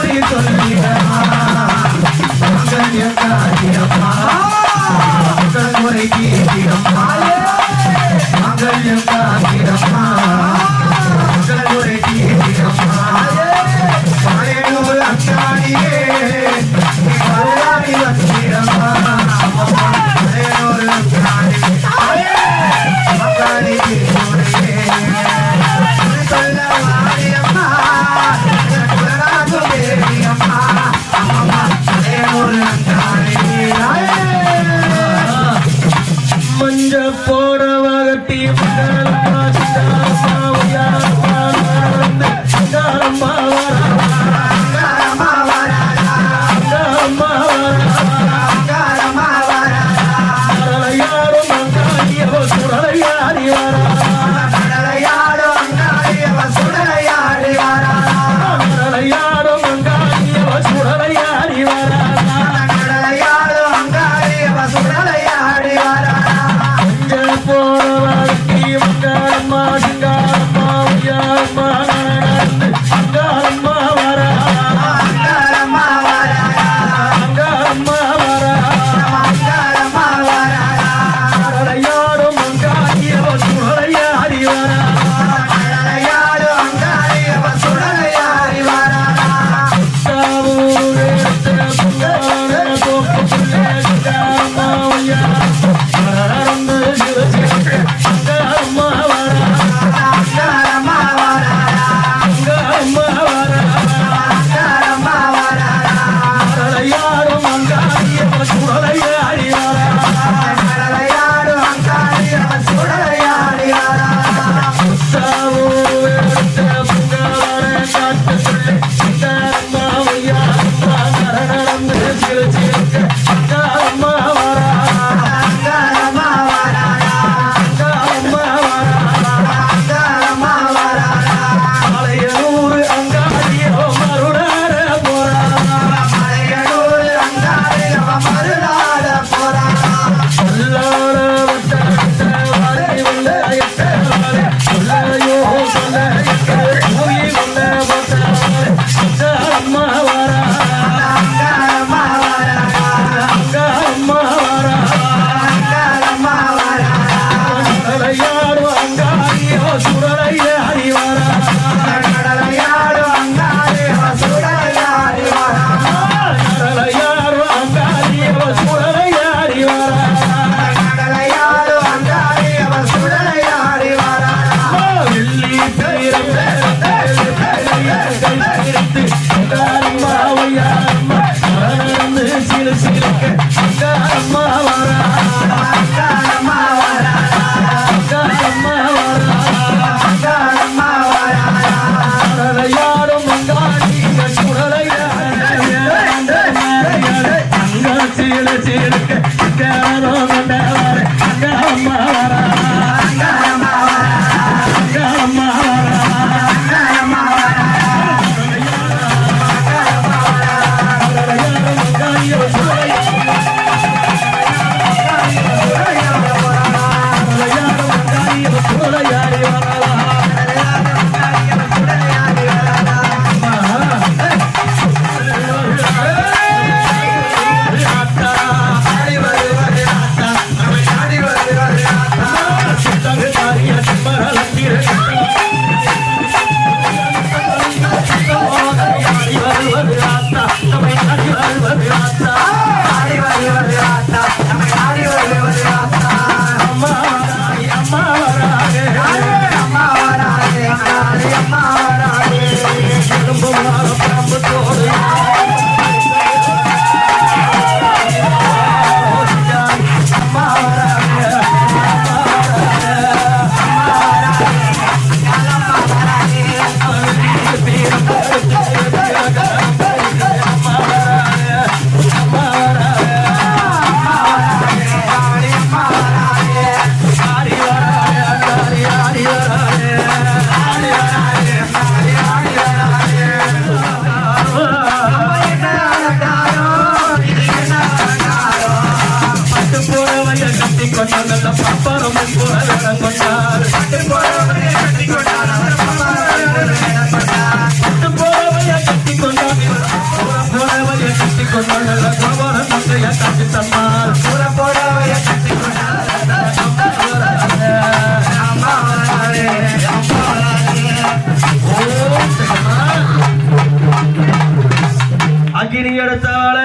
அக்கினி எடுத்தவள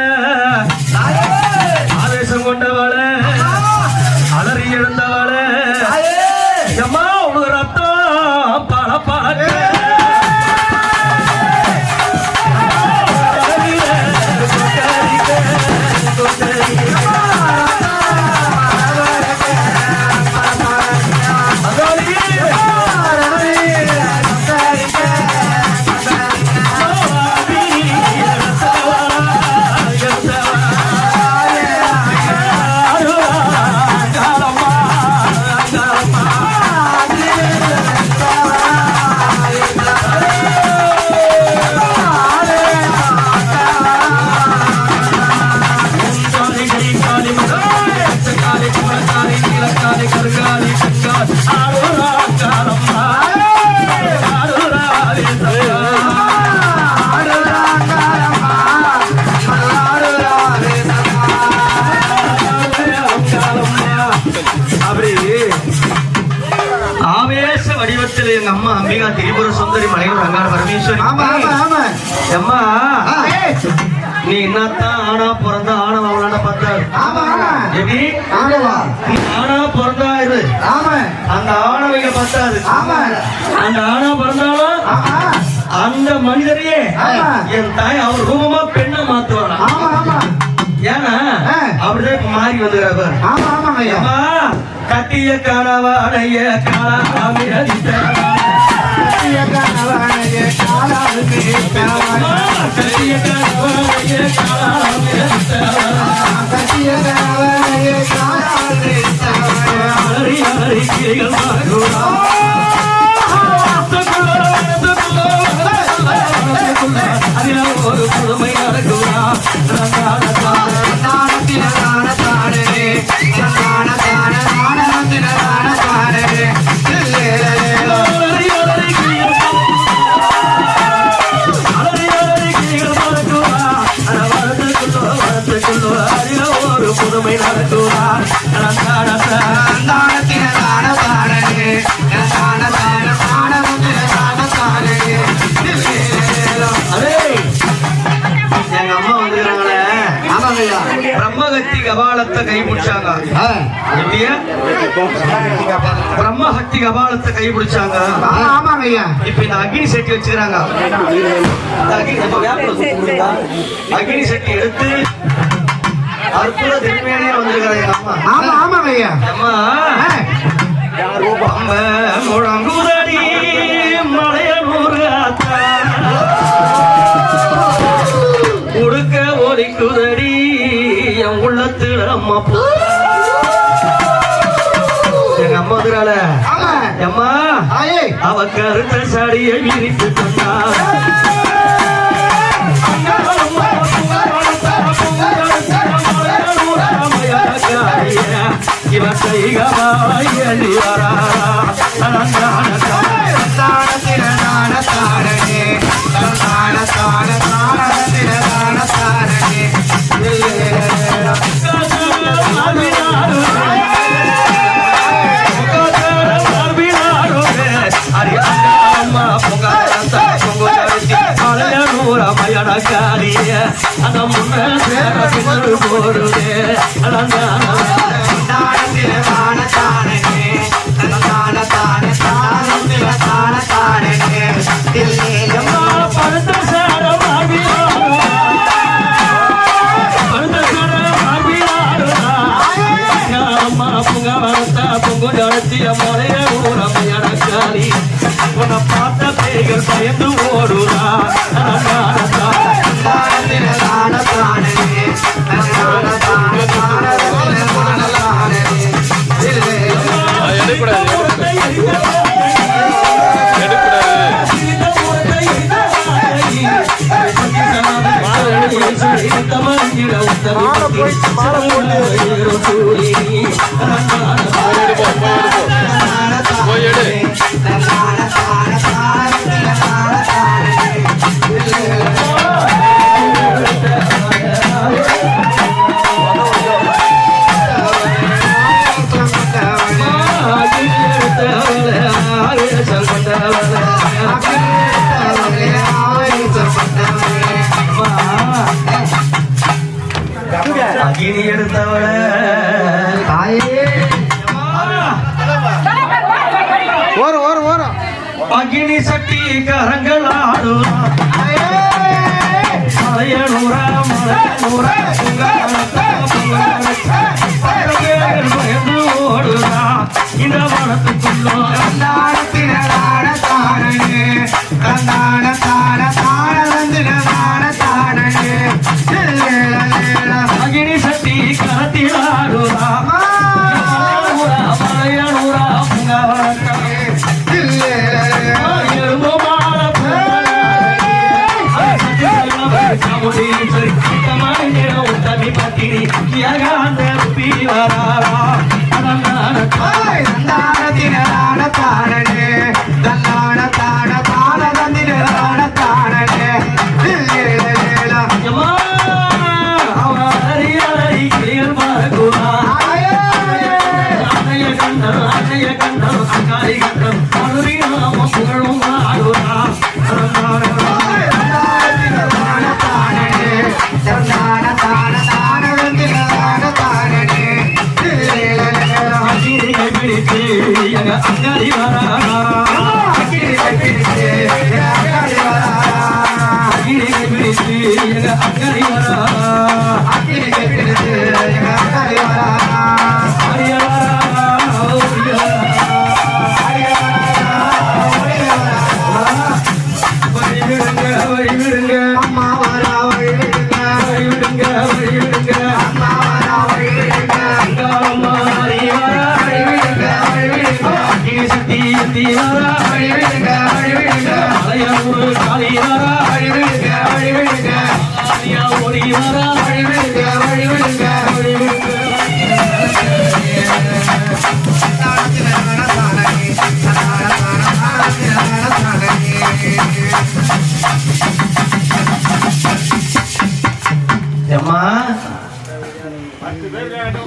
ஆவேசம் கொண்டவள அலறி எழுந்தவள எம்மா உனக்கு ரத்தம் பல பழக்க வடிவத்தில் எங்க அம்மா அம்பிகா திரிபுர சுந்தரி மலையூர் அங்காள பரமேஸ்வரி. அம்மா நீ என்னத்தான் ஆனா பிறந்த ஆணவ பார்த்தாரு எப்படி ஆனா பிறந்தா இது அந்த ஆணவைங்க பார்த்தாது அந்த ஆணா பிறந்தாலும் அந்த மனிதரையே என் தாய் அவர் ரூபமா பெண்ணை மாத்துவாங்க. ஏன்னா அப்படிதான் மாறி வந்துக்கிறார். கட்டிய கணவனைய காலாமி அடித்த கட்டிய கணவனைய காலாமி ஒரு புதுமை நடக்குதா ஒரு புதுமை நடக்குதா எங்க அம்மா வந்துக்கிறாங்களே பிரம்மஹத்தி கபாலத்தை கை பிடிச்சாங்க. பிரம்மஹத்தி கபாலத்தை கை பிடிச்சாங்க. இப்ப இந்த அக்னி சட்டி வச்சுக்கிறாங்க. அக்னி சட்டி எடுத்து அற்புத திருமேனியா வந்திருக்கிறாங்க அம்மா. அம்மா முழங்குதடி மலையனூர் உடுக்க ஒலிக்குதடி என் உள்ளத்துல அம்மா எங்க அம்மா வந்துறாள அம்மா அவ கருத்த சாடியை விரித்து தந்தா இவ கைகமாய் எண்ணி வரா மயனக்காரிய அந்த முன்னோரு போருடே படுத்த சாரம் போய் எடு அகினி எடுத்தவள அகினி சட்டி கரங்களாடும் மலையனூரா பயந்து ஓடுறா இந்த வனத்துக்குள்ளோ அகினி சட்டி கரத்திலாடுறா மலையனூரா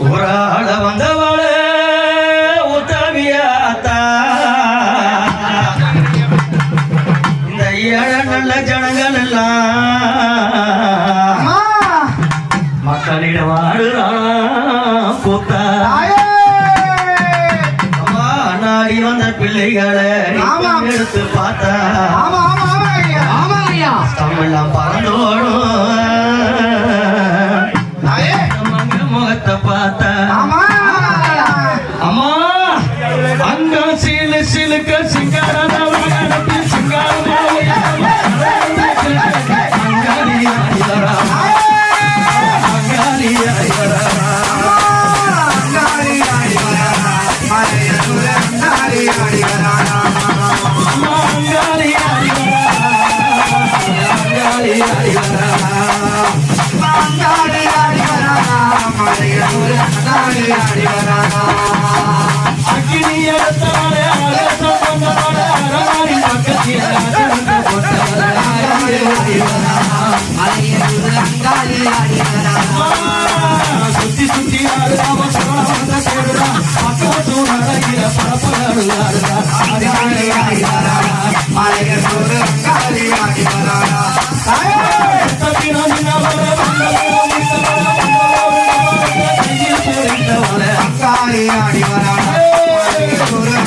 ஊராட வந்தவளே உத்தவியாத்தா இந்த ஏழை நல்ல ஜனங்கள் எல்லாம் மக்களிடம் வாடுறான் கூத்தா அம்மா நாடி வந்த பிள்ளைகளை எடுத்து பார்த்தா தமிழ்லாம் பறந்தோடும் முகத்தை பார்த்தா அம்மா அங்க சிலு சிலுக்க சிங்காரத சுத்தி சுத்தி சுத்தி சுடு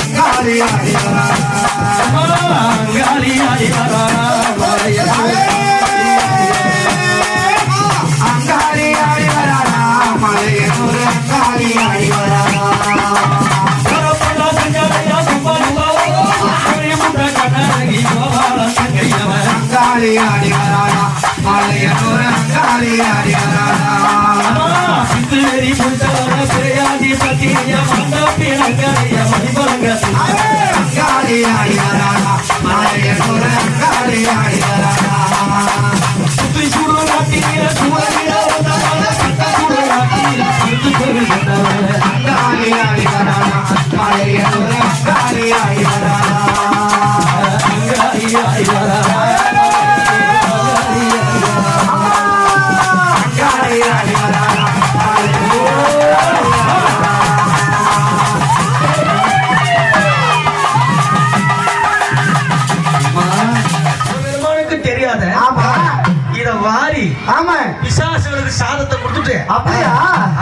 ஆமா பிசாசுகளுக்கு சாதத்தை கொடுத்துட்டு அப்படியா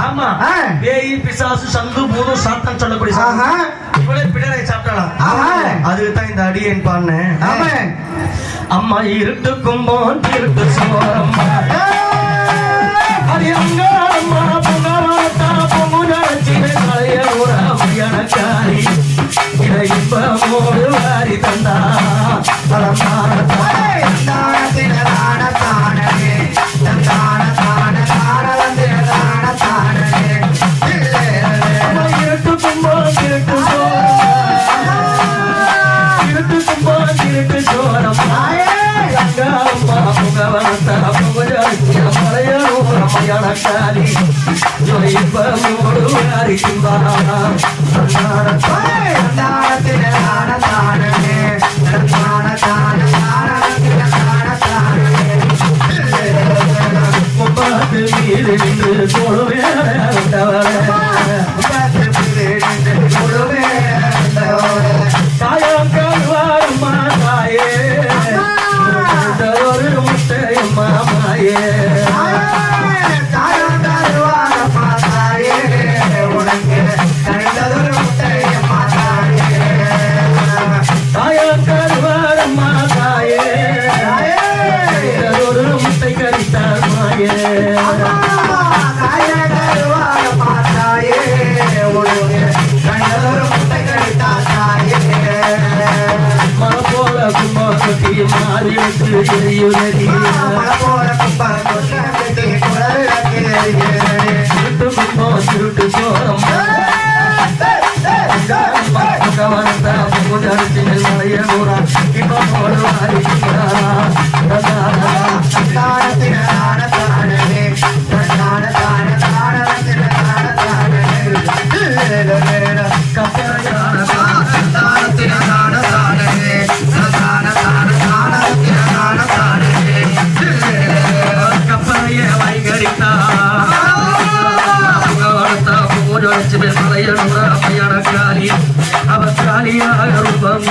ஆமா ஆ. பேய் பிசாசு சங்கு பூதம் சாத்தான் சொல்லக்கூடிய ஆஹா. இவளே பிடரை சாப்பிட்டாலாம் ஆஹா. அதுக்கு தான் இந்த அடியேன் பாடினேன் ஆமா அம்மா இருட்டு கும்போன் இருட்டு சோரம்மா அது அங்க அம்மா பொங்கவாத்தா பொங்குதரச்சிவே கலைய உறவையனக்காரி இதை இன்பமோடு வாரி தந்தா இருட்டு கும்போன் இருட்டு சோரம் இருட்டு சோரம்மா அம்மா பொங்கவாத்தா பொங்குதரச்சிவே கலைய உறவையனக்காரி இதை இன்பமோடு வாரி தந்தா முப்பாத்து வீடு நின்று கொழுவே தாயம் கருவாரம்மா தாயே ஒரு முட்டையம்மா மாயே தாயம் கருவாரம்மா தாயே ஒரு முட்டை கறித்தார் மாயே மன போல கும்பகத்தி மாறிட்டு எரியுதடி திருட்டு கும்பம் திருட்டு சோரம் கவனத்தா பொங்குதரிசி மலைய ஊரா இப்ப போடுவாரி கப்பலைய வைகடித்தா மலையனக்காரி அவர் காலியாக ரூபம்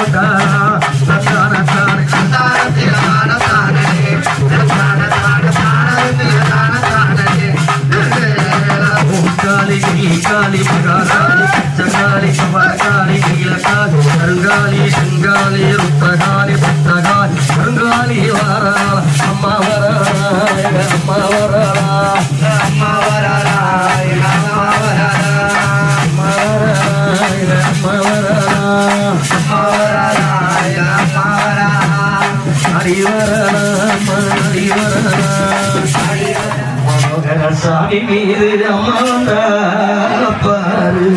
காலி காலி மகாராணி சங்காலி கமலகாலி நீலகாலி கருங்காலி செங்காலி ருத்தகாலி புத்தகாலி கருங்காலி வரா அம்மா வரா அம்மா வரா அம்மா வரா சாமி மீது அம்மா பாரு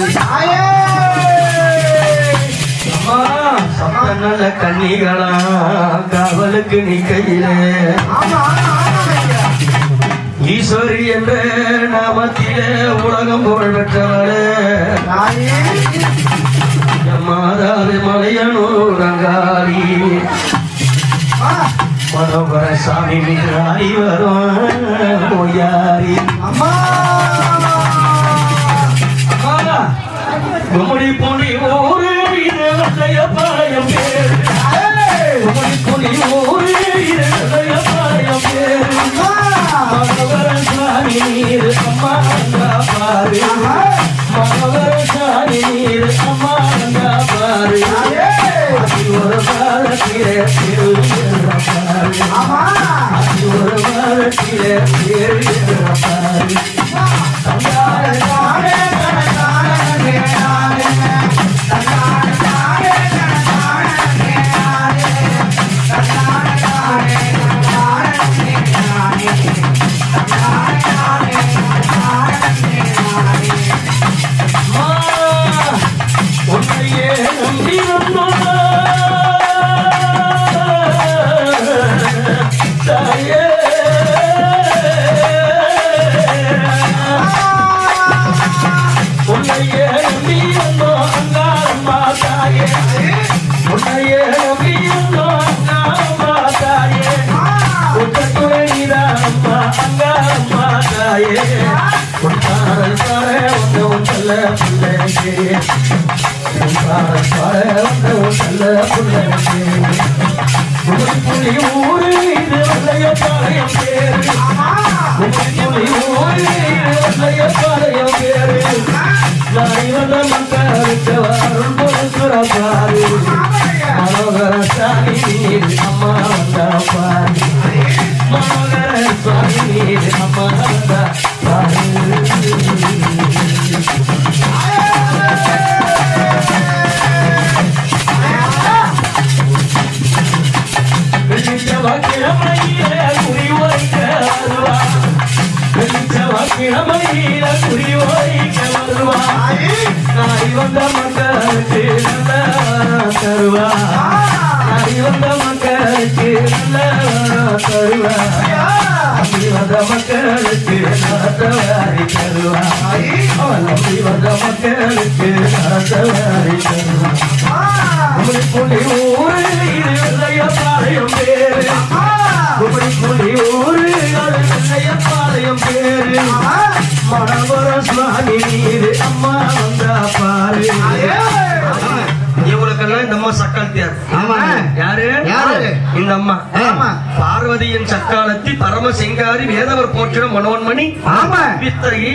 அம்மா சம நல்ல கன்னிகளா காவலுக்கு நீ கையிலே ஈஸ்வரி என்ற நாமத்திலே உலகம் புகழ் பெற்றவளே மாதாவி மலையனூரங்காரி மனோகர சாமி மீதாரி வரும் பொய்யாரி குமரி புனி ஊரு இது வெள்ளைய பாயம் பேர் குமரி புனி ஊரு இது வெள்ளைய பாயம் பேர் மனோகர சாமி நீர் அம்மா பாரு மனோகர சாமி நீர் அம்மா பாரு ஒரு பாலத்திலே ஒரு பாலத்திலே உன்னையே நம்பி வந்தோம் தாயே உன்னையே நம்பி வந்தோம் அங்காரம்மா தாயே உன்னையே நம்பி வந்தோம் அங்காரம்மா தாயே உத்தத்துறை நீதானம்மா அங்காரம்மா தாயே உன்னாரல் பார வந்த உன் செல்ல பிள்ளைக்கு உன்னாரல் பார வந்த உன் செல்ல பிள்ளைக்கு புலி ஊரு இது வெள்ளைய பாளையம் பேரு நீர் அம்மா வந்தா பாரு கிழமையில குறி ஓய்க்க வருவா கிழமையில குறி ஓய்க்க வருவா நாய் வந்த மக்களுக்கு நல்ல தருவா நாய் வந்த மக்களுக்கு நல்ல தருவா நம்பி வந்த மக்களுக்கு நடத்தவாரி தருவா நம்பி வந்த மக்களுக்கு நடத்தவாரி தருவா புள்ளி ஊரு இது வெள்ளையப்பாளையம் பேரு புள்ளி ஊரு அது வெள்ளையப்பாளையம் பேரு மணவர சுவாமி நீரு அம்மா வந்தா பாரு இவங்களுக்கெல்லாம் இந்த அம்மா சக்காலத்தியார் யாரு இந்த அம்மா பார்வதியின் சக்காலத்தி பரமசிங்காரி வேதவர் போற்றிடும் மனோன்மணி பித்தகி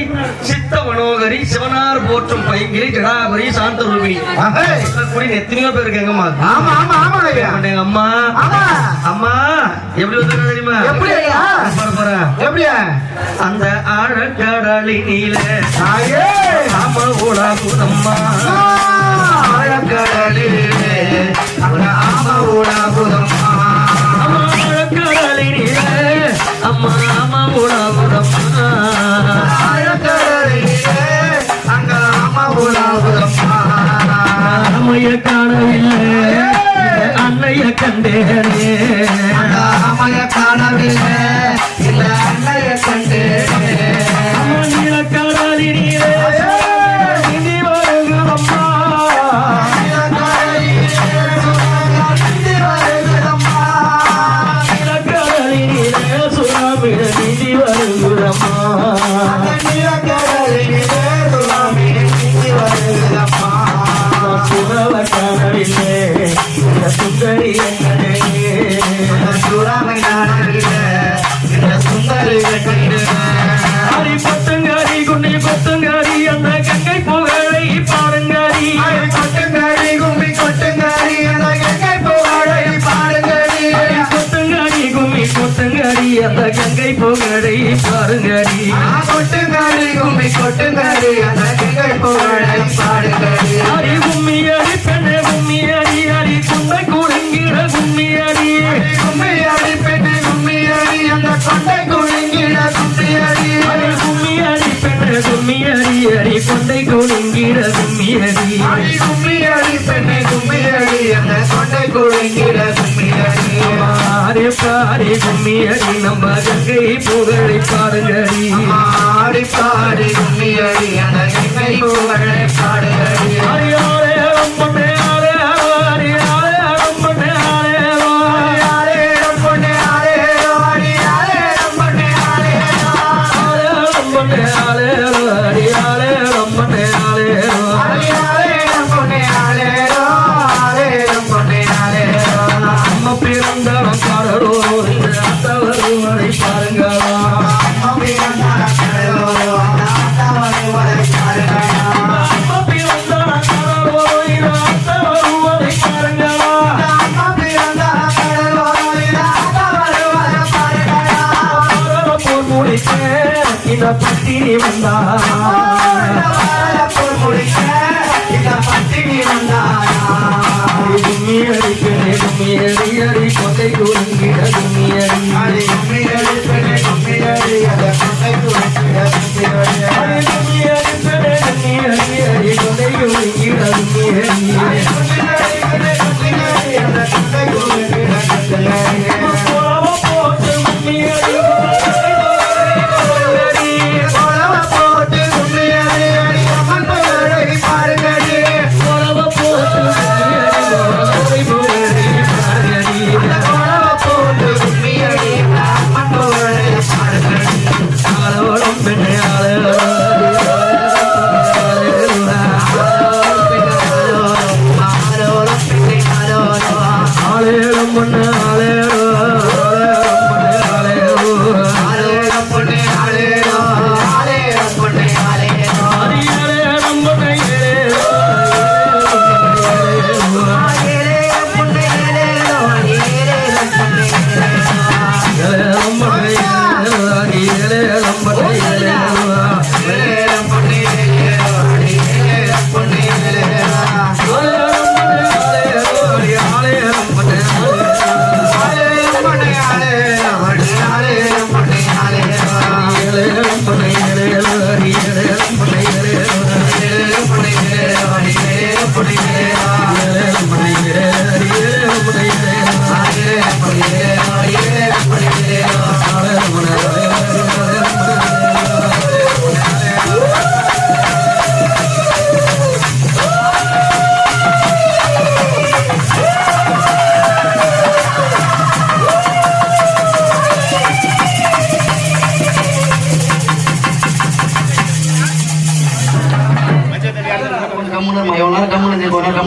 சித்த மனோகரி சிவனார் போற்றும் பைங்கிரி ஜடாபரி சாந்த ரூபிணி எத்தனையோ பேர் இருக்காங்கம்மா எங்க அம்மா அம்மா எப்படி வந்து தெரியுமா எப்படி அந்த ஆழக்கடலினில ஆமா ஓடா புதம்மா ஆழக்கடலிலே ஆமா ஓடா புதம்மா ஆழக்கடலினிலே அம்மா ஆமா ஓடா புதம்மா ஆழக்கடலிலே அங்க ஆமா ஓடா புதம்மா அம்மைய காணவில்லை அன்னைய கண்டேனே அம்மைய காணவில்லை இல்ல அன்னைய கண்டேனே நீல கடலினிலே நீ வருகிறம்மா நீல கடலினிலே சுறாமிட நீ வருகிறம்மா நீல கடலினிலே சுறாமிட நீ வருகிறம்மா சுரவ காணவில்லை சுந்தரி என்னே சுறாமை நாடவில்லை சுந்தரி ஹரி கொட்டுங்காரி குண்டி கொட்டுங்காரி அந்த கங்கை புகழை பாருங்காரி கொட்டுங்காரி கும்மி கொட்டுங்காரி அந்த கங்கை புகழை பாருங்காரி கொட்டுங்காரி கும்மி கொட்டுங்காரி அந்த கங்கை புகழை பாருங்காரி கொட்டுங்காரி கும்மி கொட்டுங்காரி அந்த கங்கை புகழை பாருங்காரி ஹரி கும்மி அடி பெண்ணே கும்மி அடி ஹரி குண்டை குடுங்கிற கும்மி அடி கும்மி அடி பெண்ணே கும்மி அடி அந்த கொண்டை குடுங்கிற கும்மி அடி கும்மி அடி பெண்ணே கும்மி அடி அடி கொண்டை குடுங்கிற கும்மி அடி கும்மி அடி பெண்ணே கும்மி அடி அந்த கொண்டை குடுங்கிற கும்மி அடி ஆரே பாரி கும்மி அடி நம்ம கங்கை புகழை பாருங்கடி ஆடி பாடி கும்மி அடி அந்த கங்கை புகழை பாடுங்கடி ஆரே ஆரே பொண்ணே ஆரே ஆரே ஆரே பொண்ணே ஆரே ஆரே பொண்ணே ஆரே ஆரே ஆரே பொண்ணே ஆரே ஆரே பொண்ணே ஆரே ஆரே ஆரே பொண்ணே ஆரே ஆரே பொண்ணே ஆரே ஆரே பொண்ணே ஆரே அம்மா பிறந்தவன் காரரோ இந்த அத்தவருவரை பாருங்க அம்மா பிறந்தவன் காரரோ அந்த அத்தவருவரை பாருங்க அம்மா பிறந்தவன் காரரோ இந்த அத்தவருவரை பாருங்க அம்மா பிறந்தவன் காரரோ இந்த அத்தவருவரை பாருங்க போர் முடிக்க இந்த பட்டினி வந்தா போர் முடிக்க இந்த பட்டினி வந்தா கும்மி அடி பெண்ணே கும்மி அடி அடி கொண்டை குறுங்கிட கும்மி அடி கும்மி அடி பெண்ணே கும்மி அடி அந்த கொண்டை குறுங்கிட கும்மி அடி கும்மி அடி பெண்ணே கும்மி அடி அடி கொண்டை குறுங்கிட கும்மி அடி கும்மி அடி அந்த கொண்டை குறுங்கிட கும்மி அடி போட்டு கும்மி அடி போட்டு கும்மி அடி அடி அம்மன் புகழை பாருங்கடி போட்டு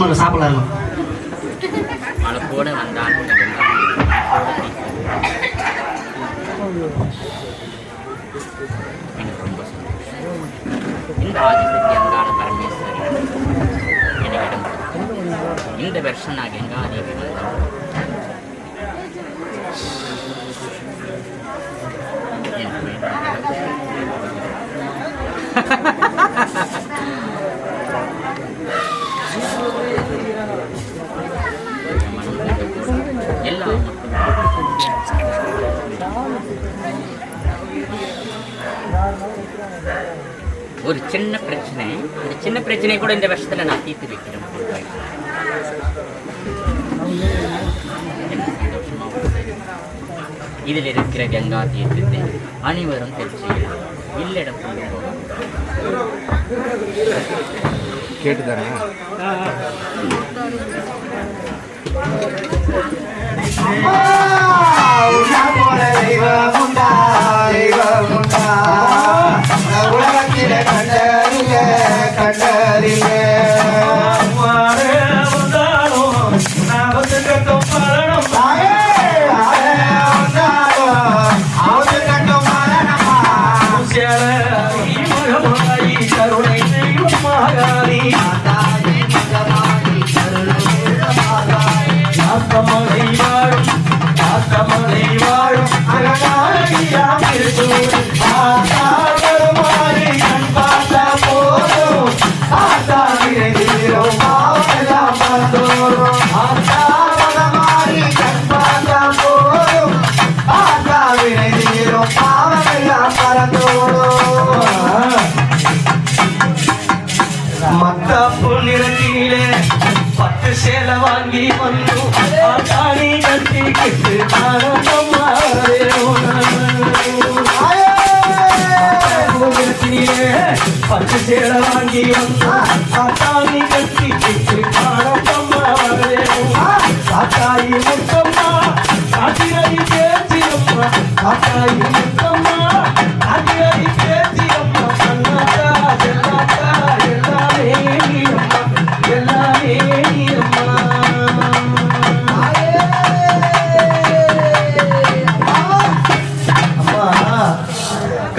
நம்ம சாப்பிடலாம். மழை போட வந்தால் எனக்கு ரொம்ப சந்தோஷம். இந்த ஆதிசக்தி அங்காள பரமேஸ்வரி என்னிடம் இந்த வருஷம் நான் கங்காதேவி வந்தேன். எல்லா ஒரு சின்ன பிரச்சனை, இந்த சின்ன பிரச்சனை கூட இந்த வருஷத்துல நான் தீர்த்து வைக்கிறேன். இதில் இருக்கிற கங்கா தீர்த்தத்தை அனைவரும் தெரிஞ்சுக்கலாம். இல்லிடம் கொண்டு போகும் கேட்டுதானே உலகத்திலே கண்டறிய கண்டறிய மத்தாப்பு நிறத்திலே பட்டு சேலை வாங்கி வந்து ஆட்டாணி கட்டிக்கிட்டு நிறத்திலே பட்டு சேலை வாங்கி வந்து ஆட்டாணி கட்டிக்கிட்டு காத்தாயி முத்தம்மா காட்டிரை பேச்சியம்மா காத்தாயி முத்தம்மா காட்டிரை பேச்சியம்மா கண்ணாட்டா செல்லாட்டா எல்லாமே நீரம்மா எல்லாமே நீரம்மா. அம்மா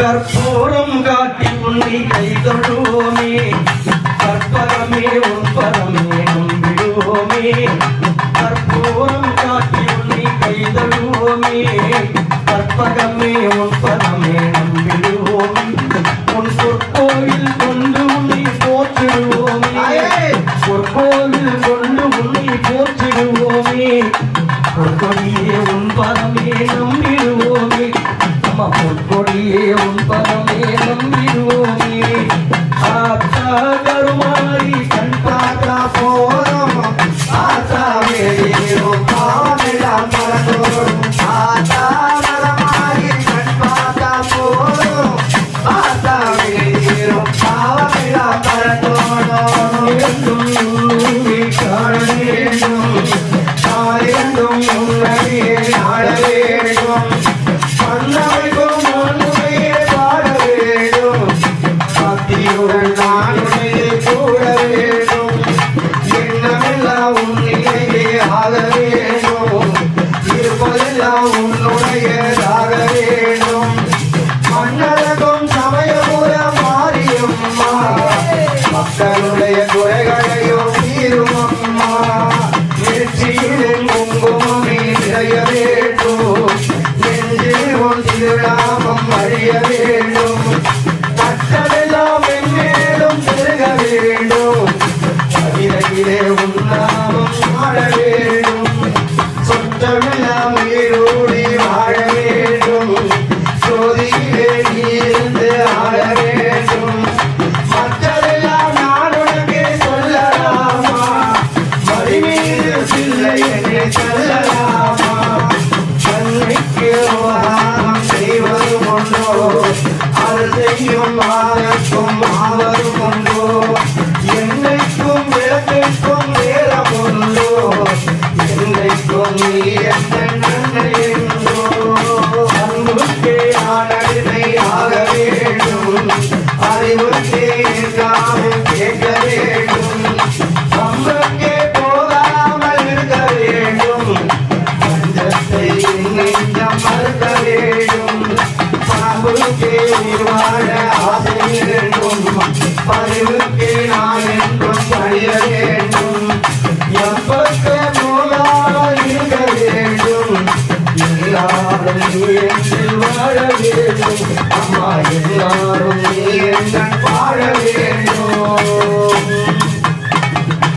கற்பூரம் காட்டி உன்னை கை தொழுவோமே, கற்பகமே உன் பரமே நம்பிடுவோமே, கற்பூரம் காட்டி உன்னை கை தொழுவோமே, கற்பகமே உன் பரமே நம்பிடுவோமே, உன் பொற்கோவில் கொண்டு உன்னை போற்றிடுவோமே, பொற்கோவில் கொண்டு உன்னை போற்றிடுவோமே, பொற்கொடியே உன் பரமே நம்பிடுவோமே, அம்மா பொற்கொடியே உன் பரமே நம்பிடுவோமே. ஆத்தா கருமாரி கண் பார்த்தா போதும், ஆத்தா வேணும் பாவெல்லாம் மறந்தோடும், ஆத்தா கருமாரி கண் பார்த்தா போதும், ஆத்தா வேணும் பாவெல்லாம் மறந்தோடும். இரண்டும் உன்னை காண வேண்டும், இரண்டும் உன்னையே ஆட வேண்டும், மன்னவைக்கும் மண்ணுமையே பாட வேண்டும், பக்தியுடன் நானுடைய கூட வேண்டும், எண்ணமெல்லாம் உன்னிலேயே ஆக வேண்டும், இருப்பதெல்லாம் உன்னுடையதாக வேண்டும், மன்னரகம் சமயபுரம் மாறியம்மா, மக்களுடைய குறைகளையும் தீருமம்மா, நெற்றியிலே குங்குமமே நிறைய வேண்டும், நெஞ்சில் உன் திருநாமம் அறிய வேண்டும், கற்றதெல்லாம் மென்மேலும் பெருக வேண்டும், கவிதையிலே உன் நாமம் ஆட வேண்டும், சொற்றமெல்லாம் உயிரோடி வாழ வேண்டும், ஜோதியிலே நீ இருந்து ஆட வேண்டும், மற்றதெல்லாம் நான் உனக்கே சொல்லலாமா, மடிமீது பிள்ளை என்னை சொல்லலாமா, தன்னைக்கு உபகாரம் செய்வது கொண்டோ, அது செய்யும் ஆதற்கும் ஆவது கொண்டோ, என்னைக்கும் விளக்கைக்கும் நேரம் உண்டோ, என்னைக்கும் நீ எந்த நன்மை என்றோ, அன்புக்கே நான் அடிமை ஆக வேண்டும், அறிவுக்கே காமல் கேட்க வேண்டும், அம்புக்கே ஆதி